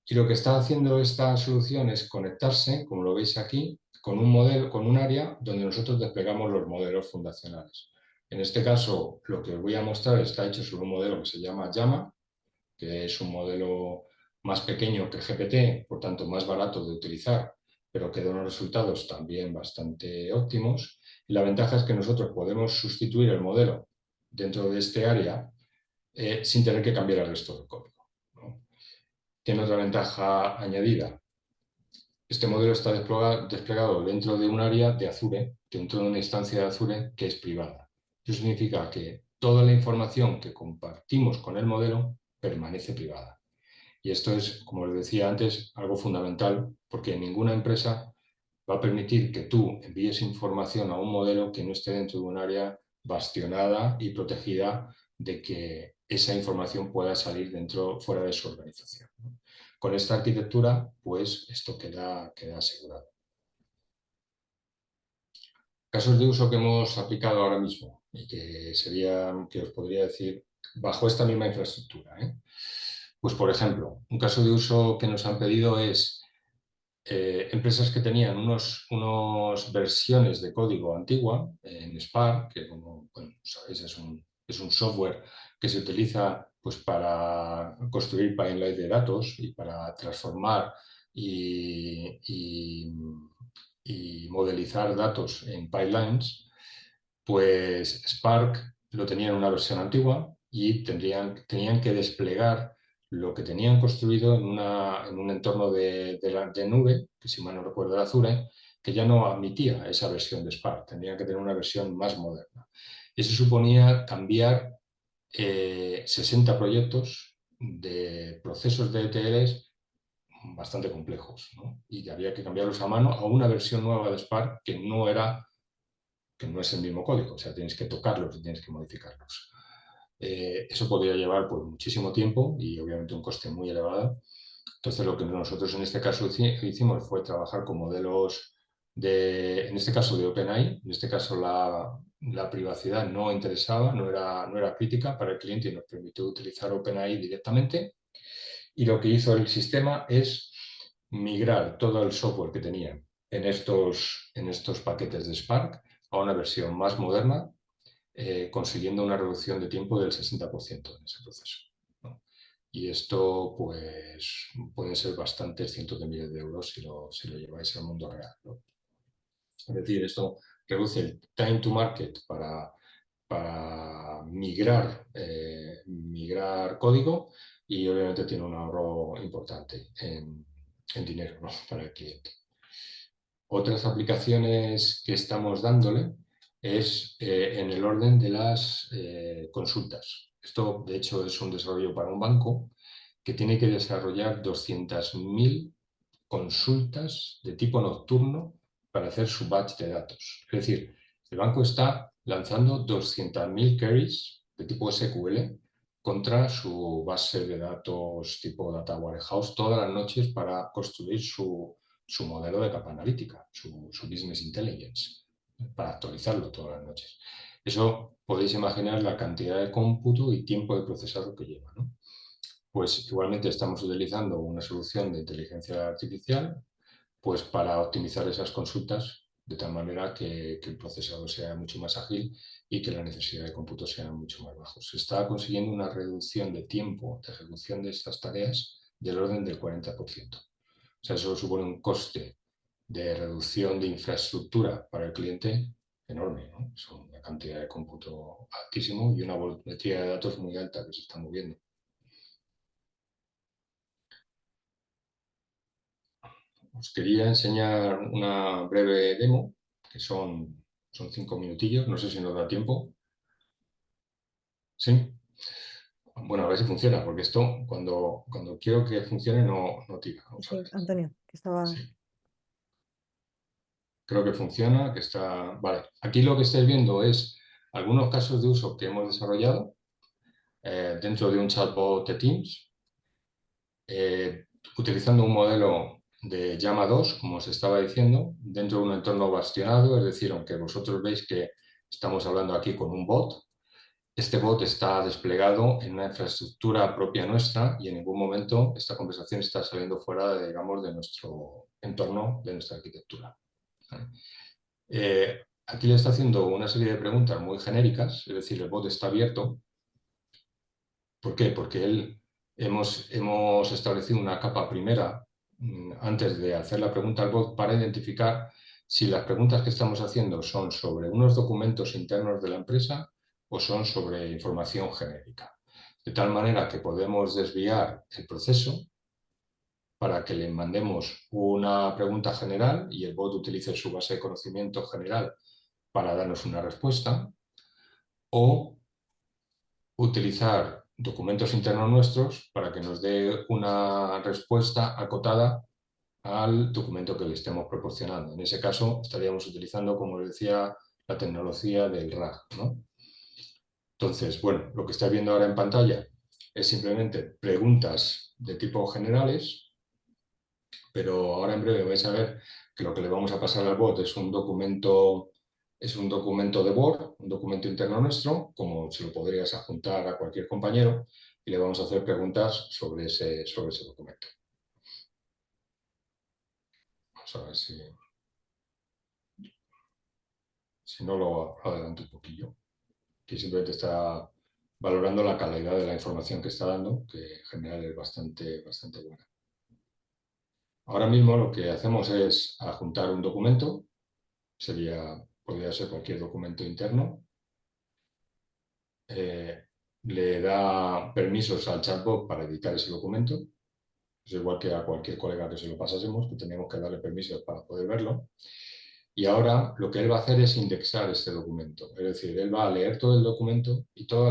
Y lo que está haciendo esta solución es conectarse, como lo veis aquí, con un modelo, con un área donde nosotros desplegamos los modelos fundacionales. En este caso, lo que os voy a mostrar está hecho sobre un modelo que se llama Llama, que es un modelo más pequeño que GPT, por tanto más barato de utilizar, pero que da unos resultados también bastante óptimos. Y la ventaja es que nosotros podemos sustituir el modelo dentro de este área sin tener que cambiar el resto del código, ¿no? Tiene otra ventaja añadida. Este modelo está desplegado dentro de un área de Azure, dentro de una instancia de Azure que es privada. Eso significa que toda la información que compartimos con el modelo permanece privada. Y esto es, como les decía antes, algo fundamental porque ninguna empresa va a permitir que tú envíes información a un modelo que no esté dentro de un área bastionada y protegida de que esa información pueda salir fuera de su organización, ¿no? Con esta arquitectura, pues esto queda asegurado. Casos de uso que hemos aplicado ahora mismo y que os podría decir bajo esta misma infraestructura, ¿eh? Pues, por ejemplo, un caso de uso que nos han pedido es empresas que tenían unos versiones de código antigua en Spark, que como bueno, sabéis es un software que se utiliza pues, para construir pipelines de datos y para transformar y modelizar datos en pipelines. Pues Spark lo tenía en una versión antigua y tenían que desplegar lo que tenían construido en un entorno de nube, que si mal no recuerdo era Azure, que ya no admitía esa versión de Spark, tendrían que tener una versión más moderna. Eso suponía cambiar 60 proyectos de procesos de ETLs bastante complejos, ¿no? Y había que cambiarlos a mano a una versión nueva de Spark que no es el mismo código, o sea, tienes que tocarlos y tienes que modificarlos. Eso podría llevar pues, muchísimo tiempo y obviamente un coste muy elevado. Entonces, lo que nosotros en este caso hicimos fue trabajar con modelos en este caso de OpenAI. En este caso la privacidad no interesaba, no era crítica para el cliente y nos permitió utilizar OpenAI directamente. Y lo que hizo el sistema es migrar todo el software que tenían en estos paquetes de Spark a una versión más moderna, consiguiendo una reducción de tiempo del 60% en ese proceso, ¿no? Y esto, pues, pueden ser bastantes cientos de miles de euros si lo lleváis al mundo real, ¿no? Es decir, esto reduce el time to market para migrar código, y obviamente tiene un ahorro importante en dinero, ¿no? Para el cliente. Otras aplicaciones que estamos dándole es en el orden de las consultas. Esto, de hecho, es un desarrollo para un banco que tiene que desarrollar 200.000 consultas de tipo nocturno para hacer su batch de datos. Es decir, el banco está lanzando 200.000 queries de tipo SQL contra su base de datos tipo Data Warehouse todas las noches para construir su modelo de capa analítica, su Business Intelligence, para actualizarlo todas las noches. Eso podéis imaginar la cantidad de cómputo y tiempo de procesado que lleva, ¿no? Pues igualmente estamos utilizando una solución de inteligencia artificial, pues para optimizar esas consultas de tal manera que el procesador sea mucho más ágil y que la necesidad de cómputo sea mucho más bajo. Se está consiguiendo una reducción de tiempo de ejecución de estas tareas del orden del 40%. O sea, eso supone un coste de reducción de infraestructura para el cliente enorme, ¿no? Es una cantidad de cómputo altísimo y una volumetría de datos muy alta que se está moviendo. Os quería enseñar una breve demo, que son 5 minutillos, no sé si nos da tiempo. ¿Sí? Bueno, a ver si funciona, porque esto cuando quiero que funcione no tira. Vamos a Sí, ver. Antonio, que estaba... Sí, creo que funciona, que está... Vale, aquí lo que estáis viendo es algunos casos de uso que hemos desarrollado dentro de un chatbot de Teams, eh, utilizando un modelo de llama 2, como os estaba diciendo, dentro de un entorno bastionado, es decir, aunque vosotros veis que estamos hablando aquí con un bot, este bot está desplegado en una infraestructura propia nuestra y en ningún momento esta conversación está saliendo fuera de, digamos, de nuestro entorno, de nuestra arquitectura. ¿Vale? Aquí le está haciendo una serie de preguntas muy genéricas, es decir, el bot está abierto. ¿Por qué? Porque hemos establecido una capa primera antes de hacer la pregunta al bot para identificar si las preguntas que estamos haciendo son sobre unos documentos internos de la empresa o son sobre información genérica. De tal manera que podemos desviar el proceso para que le mandemos una pregunta general y el bot utilice su base de conocimiento general para darnos una respuesta, o utilizar documentos internos nuestros para que nos dé una respuesta acotada al documento que le estemos proporcionando. En ese caso, estaríamos utilizando, como les decía, la tecnología del RAG, ¿no? Entonces, bueno, lo que estáis viendo ahora en pantalla es simplemente preguntas de tipo generales, pero ahora en breve vais a ver que lo que le vamos a pasar al bot es un documento de Word, un documento interno nuestro, como se lo podrías adjuntar a cualquier compañero, y le vamos a hacer preguntas sobre ese documento. Vamos a ver si no lo adelanto un poquillo, que simplemente está valorando la calidad de la información que está dando, que en general es bastante, bastante buena. Ahora mismo lo que hacemos es adjuntar un documento, podría ser cualquier documento interno, le da permisos al chatbot para editar ese documento, es igual que a cualquier colega que se lo pasásemos, que tenemos que darle permisos para poder verlo. Y ahora lo que él va a hacer es indexar este documento, es decir, él va a leer todo el documento y todo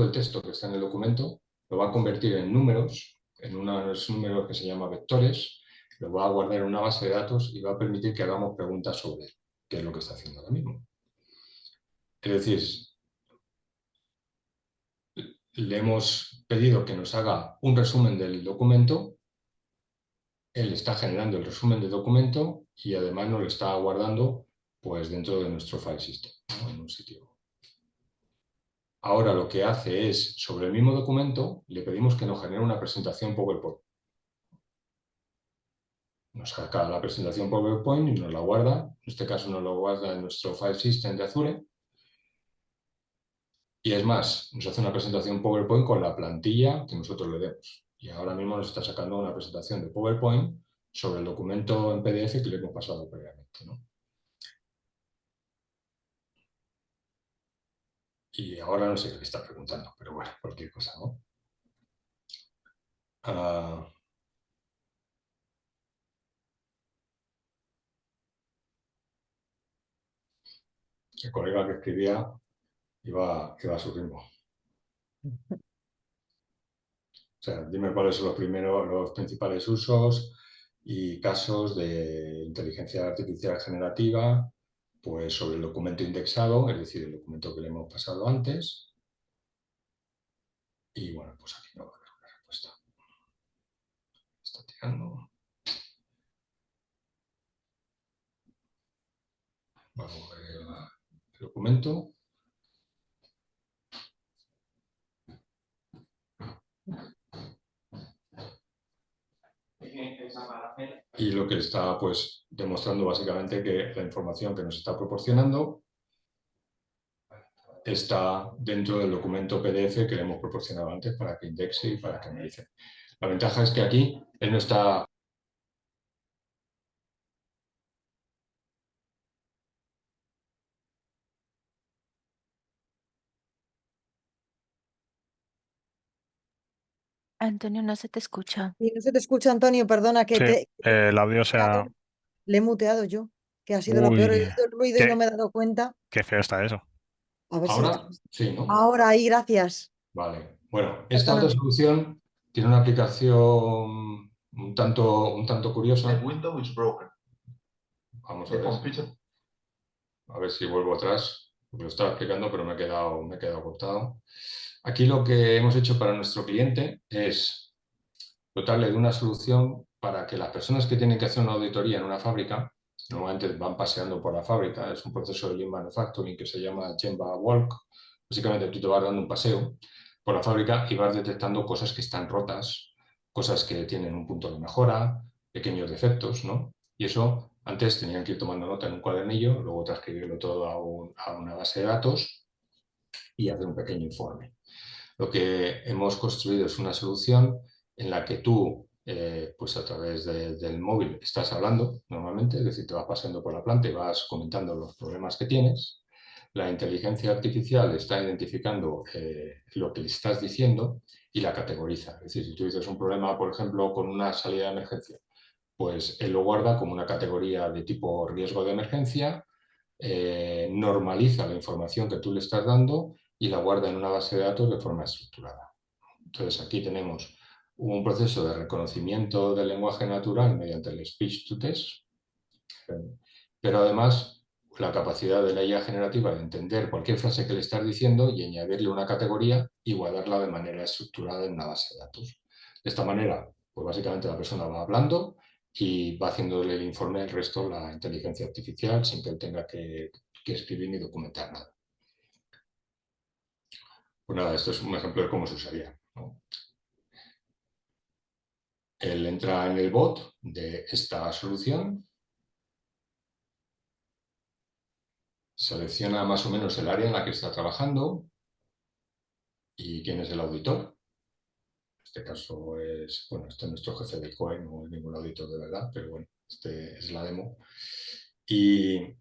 el texto que está en el documento lo va a convertir en números, en unos números que se llaman vectores, lo va a guardar en una base de datos y va a permitir que hagamos preguntas sobre él, que es lo que está haciendo ahora mismo. Es decir, le hemos pedido que nos haga un resumen del documento, él está generando el resumen del documento y además nos lo está guardando pues, dentro de nuestro file system, ¿no? En un sitio. Ahora lo que hace es, sobre el mismo documento, le pedimos que nos genere una presentación PowerPoint. Nos saca la presentación PowerPoint y nos la guarda. En este caso nos lo guarda en nuestro file system de Azure. Y es más, nos hace una presentación PowerPoint con la plantilla que nosotros le demos. Y ahora mismo nos está sacando una presentación de PowerPoint sobre el documento en PDF que le hemos pasado previamente, ¿no? Y ahora no sé qué me está preguntando, pero bueno, cualquier cosa, ¿no? El colega que escribía iba a su ritmo. O sea, dime cuáles son los principales usos y casos de inteligencia artificial generativa, pues sobre el documento indexado, es decir, el documento que le hemos pasado antes. Y bueno, pues aquí no va a haber una respuesta. Está tirando. Vamos a ver el documento. Y lo que está pues demostrando básicamente que la información que nos está proporcionando está dentro del documento PDF que le hemos proporcionado antes para que indexe y para que analice. La ventaja es que aquí él no está... Antonio, no se te escucha. Y no se te escucha, Antonio, perdona que Sí, te el audio se ha... le he muteado yo, que ha sido lo peor. He Uy, oído el ruido y no qué, me he dado cuenta. qué feo está eso. A ver si ¿Ahora? Sí, ¿no? ahora ahí, gracias. Vale. Bueno, esta otra Perdóname. solución tiene una aplicación un tanto curiosa. The window is broken. Vamos a The ver. computer. A ver si vuelvo atrás, porque lo estaba explicando, pero me he quedado cortado. Aquí lo que hemos hecho para nuestro cliente es dotarle de una solución para que las personas que tienen que hacer una auditoría en una fábrica, normalmente van paseando por la fábrica, es un proceso de Lean Manufacturing que se llama Gemba Walk. Básicamente tú te vas dando un paseo por la fábrica y vas detectando cosas que están rotas, cosas que tienen un punto de mejora, pequeños defectos, ¿no? Y eso antes tenían que ir tomando nota en un cuadernillo, luego transcribirlo todo a una base de datos y hacer un pequeño informe. Lo que hemos construido es una solución en la que tú, pues a través del móvil, estás hablando normalmente, es decir, te vas paseando por la planta y vas comentando los problemas que tienes. La inteligencia artificial está identificando lo que le estás diciendo y la categoriza. Es decir, si tú dices un problema, por ejemplo, con una salida de emergencia, pues él lo guarda como una categoría de tipo riesgo de emergencia, normaliza la información que tú le estás dando y la guarda en una base de datos de forma estructurada. Entonces aquí tenemos un proceso de reconocimiento del lenguaje natural mediante el speech to text, pero además la capacidad de la IA generativa de entender cualquier frase que le estás diciendo y añadirle una categoría y guardarla de manera estructurada en una base de datos. De esta manera, pues básicamente la persona va hablando y va haciéndole el informe al resto la inteligencia artificial sin que él tenga que escribir ni documentar nada. Pues nada, esto es un ejemplo de cómo se usaría, ¿no? Él entra en el bot de esta solución, selecciona más o menos el área en la que está trabajando y quién es el auditor. En este caso es, bueno, este es nuestro jefe del COE, no es ningún auditor de verdad, pero bueno, este es la demo. Y,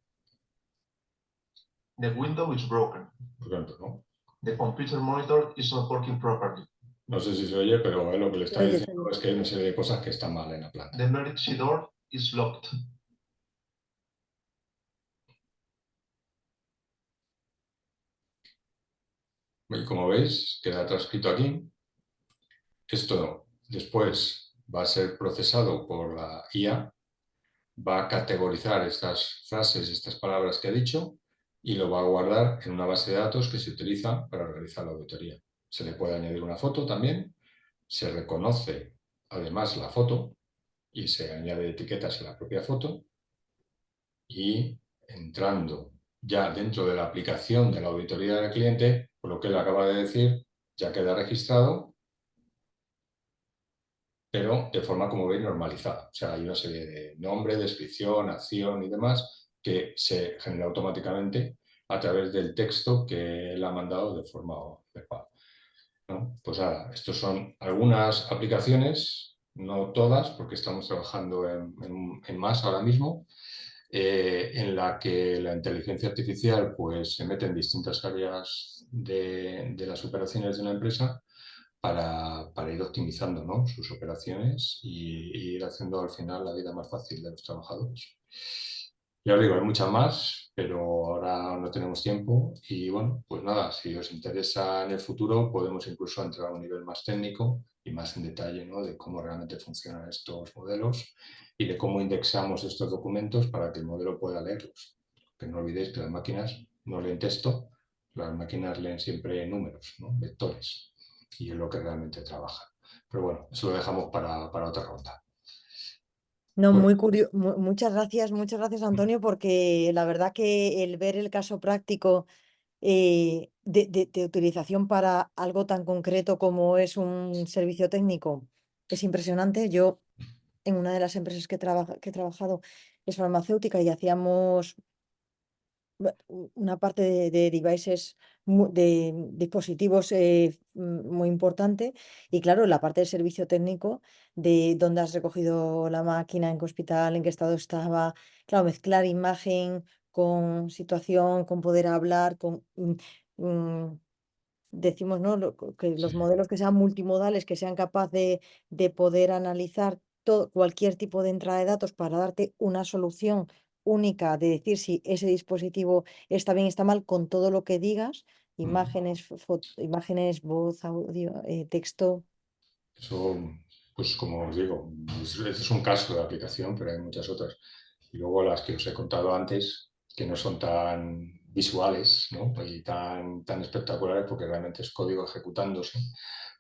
The window is broken. por ejemplo, ¿no? The computer monitor is not working properly. No sé si se oye, pero lo que le está Oye, diciendo es que hay una serie de cosas que están mal en la planta. The emergency door is locked. Y como veis, queda transcrito aquí. Esto después va a ser procesado por la IA, va a categorizar estas frases, estas palabras que ha dicho y lo va a guardar en una base de datos que se utiliza para realizar la auditoría. Se le puede añadir una foto también, se reconoce además la foto y se añade etiquetas en la propia foto y entrando ya dentro de la aplicación de la auditoría del cliente, por lo que él acaba de decir, ya queda registrado pero de forma, como veis, normalizada. O sea, hay una serie de nombre, descripción, acción y demás que se genera automáticamente a través del texto que él ha mandado de forma verbal, ¿no? Pues nada, estos son algunas aplicaciones, no todas, porque estamos trabajando en más ahora mismo, en la que la inteligencia artificial pues, se mete en distintas áreas de las operaciones de una empresa para ir optimizando, ¿no?, sus operaciones y ir haciendo al final la vida más fácil de los trabajadores. Ya os digo, hay muchas más, pero ahora no tenemos tiempo y bueno, pues nada, si os interesa en el futuro podemos incluso entrar a un nivel más técnico y más en detalle, ¿no?, de cómo realmente funcionan estos modelos y de cómo indexamos estos documentos para que el modelo pueda leerlos. Que no olvidéis que las máquinas no leen texto, las máquinas leen siempre números, ¿no?, vectores, y es lo que realmente trabaja. Pero bueno, eso lo dejamos para otra ronda. No, Pues, muchas gracias Antonio, porque la verdad que el ver el caso práctico de utilización para algo tan concreto como es un servicio técnico es impresionante. Yo en una de las empresas que he trabajado es farmacéutica y hacíamos una parte de devices, de dispositivos muy importante. Y claro, la parte del servicio técnico, de dónde has recogido la máquina, en qué hospital, en qué estado estaba, claro, mezclar imagen con situación, con poder hablar, mm, decimos, ¿no?, que los sí, modelos que sean multimodales, que sean capaces de poder analizar cualquier tipo de entrada de datos para darte una solución única, de decir si ese dispositivo está bien, está mal, con todo lo que digas, imágenes, imágenes, voz, audio, texto. eso, pues como os digo, este es un caso de aplicación, pero hay muchas otras. Y luego las que os he contado antes, que no son tan visuales, ¿no?, y tan espectaculares, porque realmente es código ejecutándose,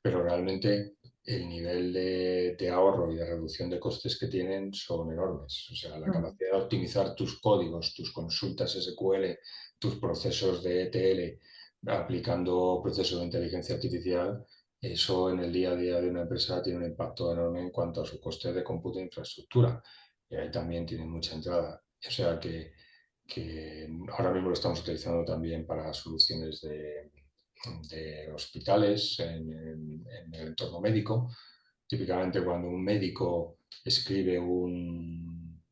pero realmente el nivel de ahorro y de reducción de costes que tienen son enormes. O sea, la Mm. capacidad de optimizar tus códigos, tus consultas SQL, tus procesos de ETL, aplicando procesos de inteligencia artificial, eso en el día a día de una empresa tiene un impacto enorme en cuanto a su coste de cómputo e infraestructura. Y ahí también tiene mucha entrada. O sea que ahora mismo lo estamos utilizando también para soluciones de hospitales en el entorno médico. Típicamente cuando un médico escribe un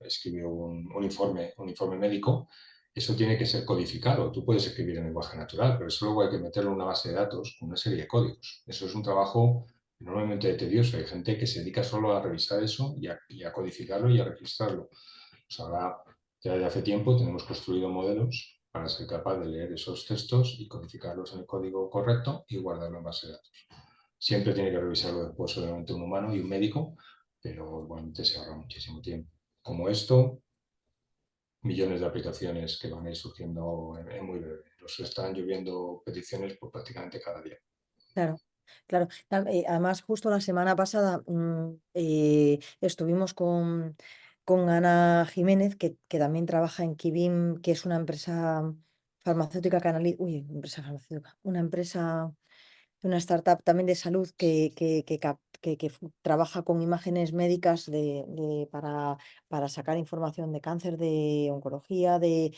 informe médico, eso tiene que ser codificado. Tú puedes escribir en lenguaje natural, pero eso luego hay que meterlo en una base de datos con una serie de códigos. Eso es un trabajo enormemente tedioso. Hay gente que se dedica solo a revisar eso y a codificarlo y a registrarlo. Pues ahora, ya de hace tiempo, tenemos construido modelos para ser capaz de leer esos textos y codificarlos en el código correcto y guardarlo en base de datos. Siempre tiene que revisarlo después, obviamente, un humano y un médico, pero igualmente se ahorra muchísimo tiempo. Como esto, millones de aplicaciones que van a ir surgiendo en muy breve. Nos están lloviendo peticiones por prácticamente cada día. Claro, claro. Además, justo la semana pasada estuvimos con Ana Jiménez, que también trabaja en Kibim, que es una empresa farmacéutica que empresa farmacéutica, una startup también de salud que trabaja con imágenes médicas para sacar información de cáncer, de oncología, de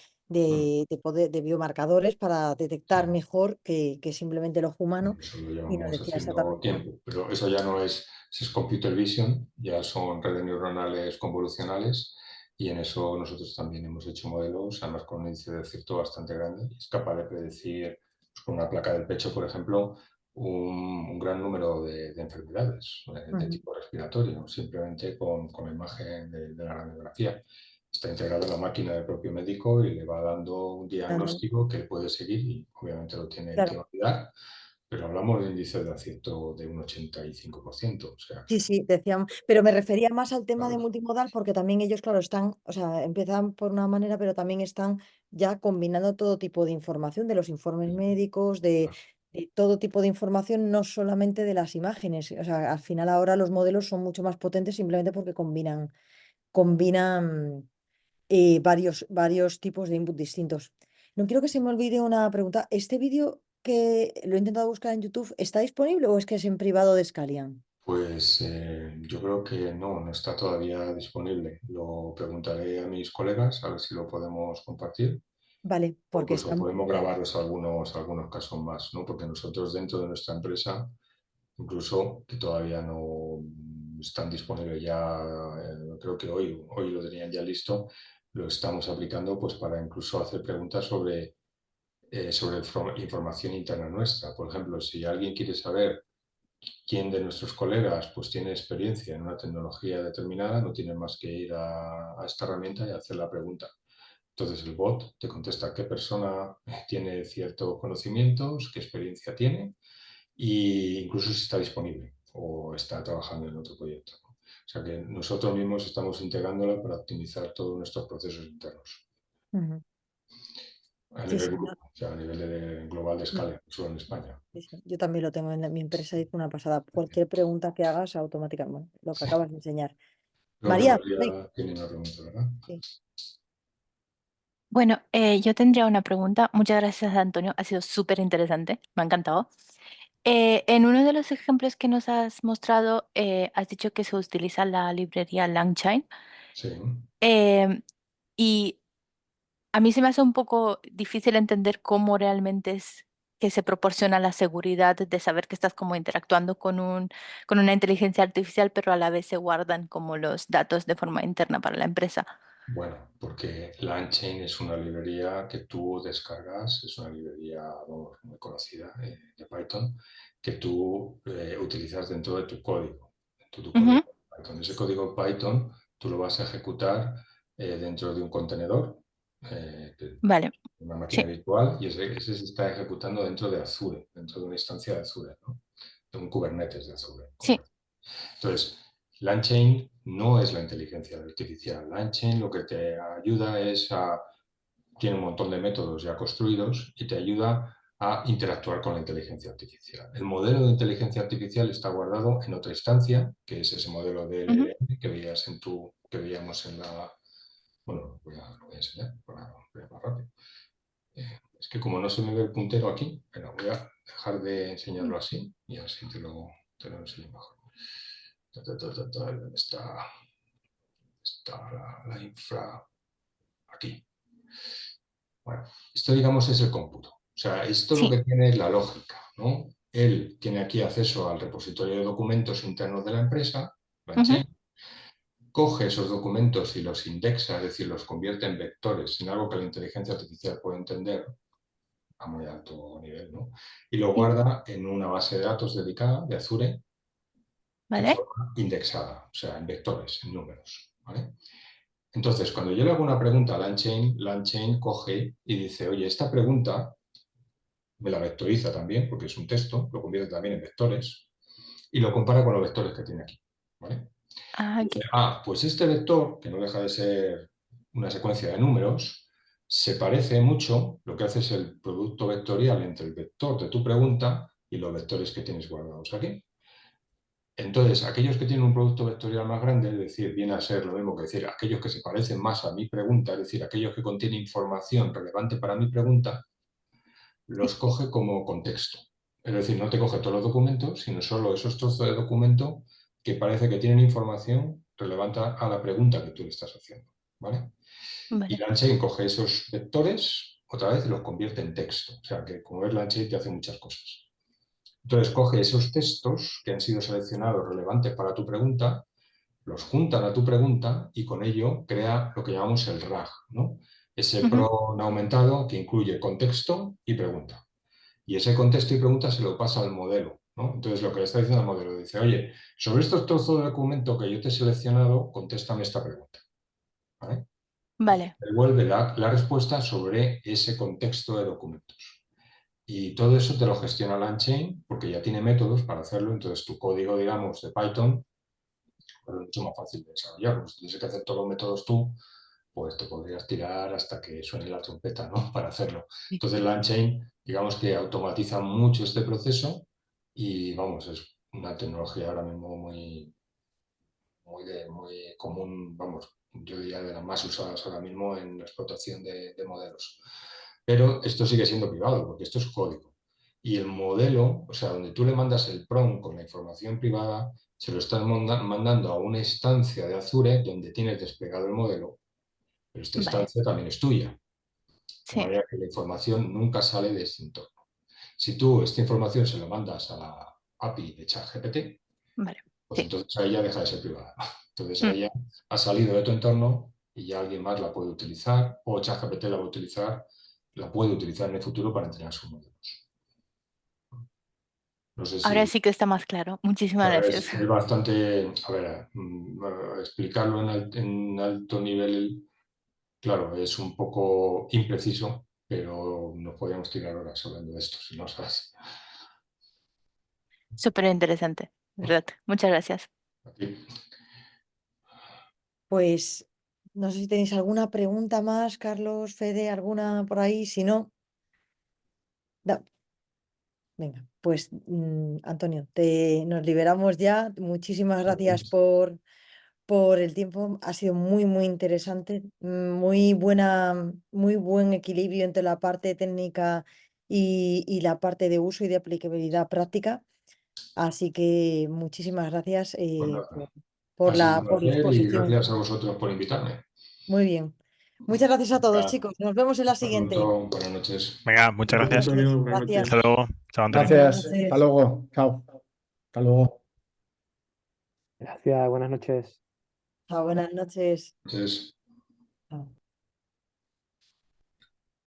biomarcadores para detectar Sí. mejor que simplemente el ojo humano. Eso lo Y nos llevamos decía haciendo exactamente. tiempo, pero eso ya no es, es computer vision, ya son redes neuronales convolucionales y en eso nosotros también hemos hecho modelos, además con un índice de acierto bastante grande. Es capaz de predecir, pues, con una placa del pecho, por ejemplo, un gran número de enfermedades de Ujú. tipo respiratorio, simplemente con la imagen de la radiografía. Está integrado en la máquina del propio médico y le va dando un Dándole. diagnóstico que él puede seguir y obviamente lo tiene que Claro. validar, pero hablamos de índice de acierto de un 85%, o sea Sí, que, sí, decíamos, pero me refería más al tema de claro, multimodal porque también ellos, claro, están, o sea, empiezan por una manera, pero también están ya combinando todo tipo de información, de los informes médicos, claro, de todo tipo de información, no solamente de las imágenes. O sea, al final ahora los modelos son mucho más potentes simplemente porque combinan varios tipos de input distintos. No quiero que se me olvide una pregunta. ¿Este vídeo que lo he intentado buscar en YouTube está disponible o es que es en privado de Scalian? Pues yo creo que no está todavía disponible. Lo preguntaré a mis colegas a ver si lo podemos compartir. Vale, O porque incluso está muy podemos bien. grabaros algunos casos más, ¿no? Porque nosotros dentro de nuestra empresa, incluso que todavía no están disponibles ya, creo que hoy lo tenían ya listo, lo estamos aplicando pues para incluso hacer preguntas sobre información interna nuestra. Por ejemplo, si alguien quiere saber quién de nuestros colegas pues tiene experiencia en una tecnología determinada, no tiene más que ir a esta herramienta y hacer la pregunta. Entonces el bot te contesta qué persona tiene ciertos conocimientos, qué experiencia tiene e incluso si está disponible o está trabajando en otro proyecto, ¿no? O sea que nosotros mismos estamos integrándola para optimizar todos nuestros procesos internos Ujú. a Sí, nivel sí, grupo, o sea, a nivel global de mm, escala, no solo en España. sí, sí. Yo también lo tengo en mi empresa y es una pasada. Cualquier pregunta que hagas automáticamente, bueno, lo que Sí. acabas de enseñar. Creo que María, ven. María tiene una pregunta, ¿verdad? Sí. Bueno, yo tendría una pregunta. Muchas gracias, Antonio. Ha sido súper interesante. Me ha encantado. En uno de los ejemplos que nos has mostrado, has dicho que se utiliza la librería LangChain. Sí. Em, y a mí se me hace un poco difícil entender cómo realmente es que se proporciona la seguridad de saber que estás como interactuando con una inteligencia artificial, pero a la vez se guardan como los datos de forma interna para la empresa. Bueno, porque LangChain es una librería que tú descargas, es una librería vamos, muy conocida de Python, que tú utilizas dentro de tu código, dentro de tu código Ujú. de Python. Ese código Python tú lo vas a ejecutar dentro de un contenedor, Vale, una máquina sí, virtual, y ese se está ejecutando dentro de Azure, dentro de una instancia de Azure, ¿no? De un Kubernetes de Azure, sí. correcto. Entonces, LangChain no es la inteligencia artificial. LangChain lo que te ayuda tiene un montón de métodos ya construidos y te ayuda a interactuar con la inteligencia artificial. El modelo de inteligencia artificial está guardado en otra instancia, que es ese modelo de Ujú. LLM que veíamos en la... Bueno, lo voy a enseñar voy a más rápido. Es que como no se me ve el puntero aquí, pero voy a dejar de enseñarlo así y así te lo enseño mejor. ¿Dónde está la infra? Aquí. Bueno, esto digamos es el cómputo. O sea, esto lo Sí. que tiene es la lógica, ¿no? Él tiene aquí acceso al repositorio de documentos internos de la empresa, Ujú. LangChain, coge esos documentos y los indexa, es decir, los convierte en vectores, en algo que la inteligencia artificial puede entender a muy alto nivel, ¿no? Y lo Sí. guarda en una base de datos dedicada de Azure en Vale. forma indexada, o sea, en vectores, en números, ¿vale? Entonces, cuando yo le hago una pregunta a LangChain coge y dice, oye, esta pregunta me la vectoriza también, porque es un texto, lo convierte también en vectores, y lo compara con los vectores que tiene aquí, ¿vale? Ah, Y dice, aquí. pues este vector, que no deja de ser una secuencia de números, se parece mucho, lo que hace es el producto vectorial entre el vector de tu pregunta y los vectores que tienes guardados aquí. Entonces, aquellos que tienen un producto vectorial más grande, es decir, viene a ser lo mismo que decir, aquellos que se parecen más a mi pregunta, es decir, aquellos que contienen información relevante para mi pregunta, los coge como contexto. Es decir, no te coge todos los documentos, sino solo esos trozos de documento que parece que tienen información relevante a la pregunta que tú le estás haciendo, ¿vale? Y Vale. LangChain coge esos vectores, otra vez, y los convierte en texto. O sea, que como ves, LangChain te hace muchas cosas. Entonces, coge esos textos que han sido seleccionados relevantes para tu pregunta, los juntan a tu pregunta y con ello crea lo que llamamos el RAG, ¿no? Ese Ujú. PRON aumentado que incluye contexto y pregunta. Y ese contexto y pregunta se lo pasa al modelo, ¿no? Entonces, lo que le está diciendo al modelo, dice, oye, sobre estos trozos de documento que yo te he seleccionado, contéstame esta pregunta, ¿vale? Y Vale. devuelve la respuesta sobre ese contexto de documentos. Y todo eso te lo gestiona LangChain porque ya tiene métodos para hacerlo. Entonces, tu código, digamos, de Python pues, es mucho más fácil de desarrollar. Pues, si tienes que hacer todos los métodos tú, pues te podrías tirar hasta que suene la trompeta, ¿no? Para hacerlo. Sí. Entonces, LangChain, digamos que automatiza mucho este proceso y, vamos, es una tecnología ahora mismo muy común, vamos, yo diría de las más usadas ahora mismo en la explotación de modelos. Pero esto sigue siendo privado, porque esto es código. y el modelo, o sea, donde tú le mandas el prompt con la información privada, se lo estás mandando a una instancia de Azure donde tienes desplegado el modelo, pero esta Vale, instancia también es tuya, de sí, manera que la información nunca sale de este entorno. Si tú esta información se la mandas a la API de ChatGPT, vale, pues sí. entonces ahí ya deja de ser privada. Entonces Mm. ahí ya ha salido de tu entorno y ya alguien más la puede utilizar o ChatGPT la puede utilizar en el futuro para entrenar sus modelos. No sé Ahora si sí que está más claro. Muchísimas gracias. es bastante, a ver, explicarlo en alto nivel, claro, es un poco impreciso, pero nos podríamos tirar horas hablando de esto, si no sabes. Súper interesante, ¿verdad? Muchas gracias. Aquí. Pues no sé si tenéis alguna pregunta más, Carlos, Fede, alguna por ahí. Si no, venga, pues Antonio, nos liberamos ya. Muchísimas gracias por el tiempo. Ha sido muy, muy interesante, muy buen equilibrio entre la parte técnica y la parte de uso y de aplicabilidad práctica. Así que muchísimas gracias Pues nada, por ha sido un por la placer y exposición. gracias a vosotros por invitarme. Muy bien. Muchas gracias a todos, Venga, chicos. Nos vemos en la hasta siguiente. pronto, buenas noches. Venga, muchas Gracias, gracias. Antonio. Buenas Gracias. Hasta noches. luego. Chao, Antonio. Buenas Gracias. noches. Hasta luego. Chao. Hasta luego. Gracias, buenas noches. Chao, buenas noches. Entonces, Chao.